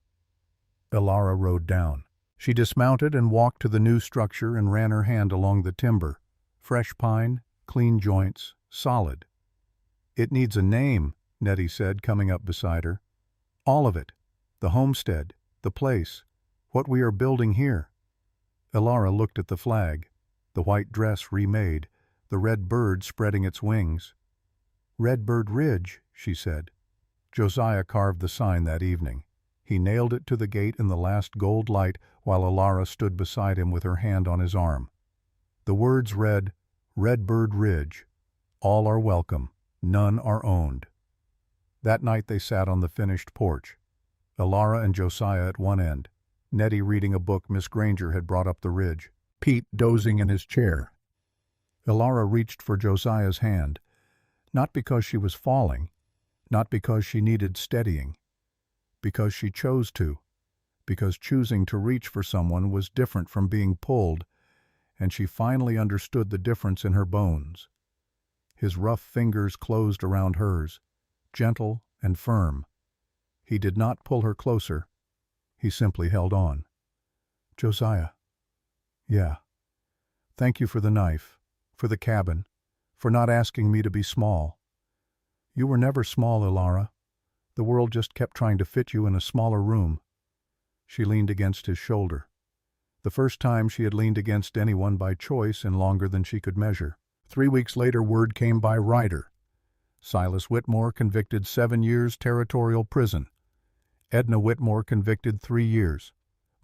Elara rode down. She dismounted and walked to the new structure and ran her hand along the timber. Fresh pine, clean joints, solid. "It needs a name," Netty said, coming up beside her. "All of it. The homestead, the place, what we are building here." Elara looked at the flag, the white dress remade, the red bird spreading its wings. "Redbird Ridge," she said. Josiah carved the sign that evening. He nailed it to the gate in the last gold light while Elara stood beside him with her hand on his arm. The words read, "Redbird Ridge. All are welcome. None are owned." That night they sat on the finished porch. Elara and Josiah at one end, Netty reading a book Miss Granger had brought up the ridge, Pete dozing in his chair. Elara reached for Josiah's hand, not because she was falling, not because she needed steadying, because she chose to, because choosing to reach for someone was different from being pulled, and she finally understood the difference in her bones. His rough fingers closed around hers, gentle and firm. He did not pull her closer. He simply held on. "Josiah." "Yeah. Thank you for the knife, for the cabin, for not asking me to be small." "You were never small, Elara. The world just kept trying to fit you in a smaller room." She leaned against his shoulder. The first time she had leaned against anyone by choice in longer than she could measure. 3 weeks later, word came by rider. Silas Whitmore convicted 7 years territorial prison. Edna Whitmore convicted 3 years.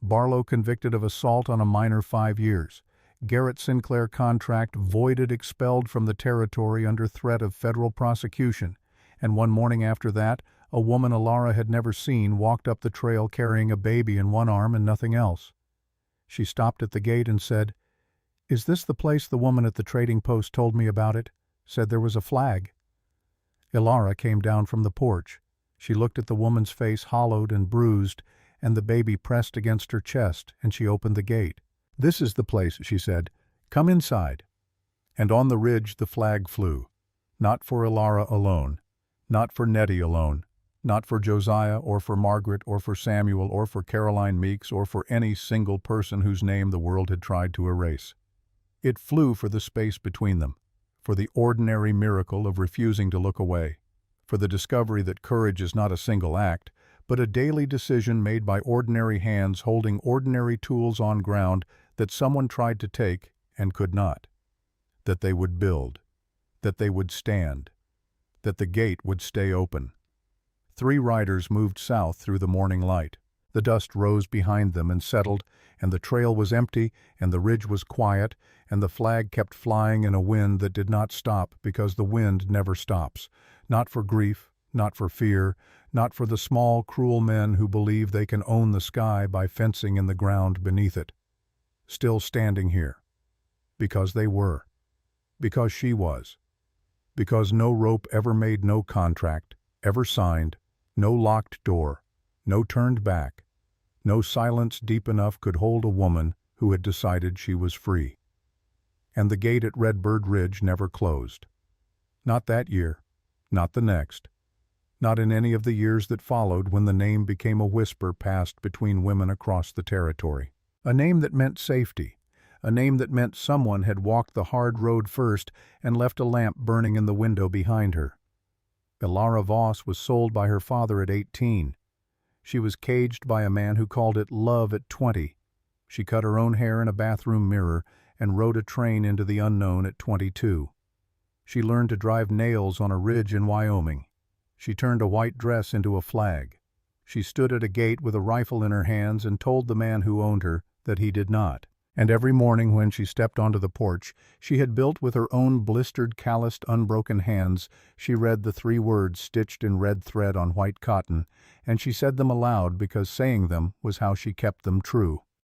Barlow convicted of assault on a minor 5 years. Garrett Sinclair contract voided, expelled from the territory under threat of federal prosecution. And one morning after that, a woman Elara had never seen walked up the trail carrying a baby in one arm and nothing else. She stopped at the gate and said, "Is this the place the woman at the trading post told me about it? Said there was a flag." Elara came down from the porch. She looked at the woman's face, hollowed and bruised, and the baby pressed against her chest, and she opened the gate. "This is the place," she said. "Come inside." And on the ridge the flag flew. Not for Elara alone. Not for Netty alone. Not for Josiah or for Margaret or for Samuel or for Caroline Meeks or for any single person whose name the world had tried to erase. It flew for the space between them, for the ordinary miracle of refusing to look away, for the discovery that courage is not a single act, but a daily decision made by ordinary hands holding ordinary tools on ground that someone tried to take and could not. That they would build. That they would stand. That the gate would stay open. 3 riders moved south through the morning light. The dust rose behind them and settled, and the trail was empty, and the ridge was quiet, and the flag kept flying in a wind that did not stop, because the wind never stops. Not for grief, not for fear, not for the small, cruel men who believe they can own the sky by fencing in the ground beneath it. Still standing here. Because they were. Because she was. Because no rope ever made no contract, ever signed, no locked door, no turned back, no silence deep enough could hold a woman who had decided she was free. And the gate at Redbird Ridge never closed. Not that year, not the next, not in any of the years that followed when the name became a whisper passed between women across the territory. A name that meant safety, a name that meant someone had walked the hard road first and left a lamp burning in the window behind her. Elara Voss was sold by her father at 18. She was caged by a man who called it love at 20. She cut her own hair in a bathroom mirror and rode a train into the unknown at 22. She learned to drive nails on a ridge in Wyoming. She turned a white dress into a flag. She stood at a gate with a rifle in her hands and told the man who owned her that he did not. And every morning when she stepped onto the porch she had built with her own blistered, calloused, unbroken hands, she read the 3 words stitched in red thread on white cotton, and she said them aloud because saying them was how she kept them true.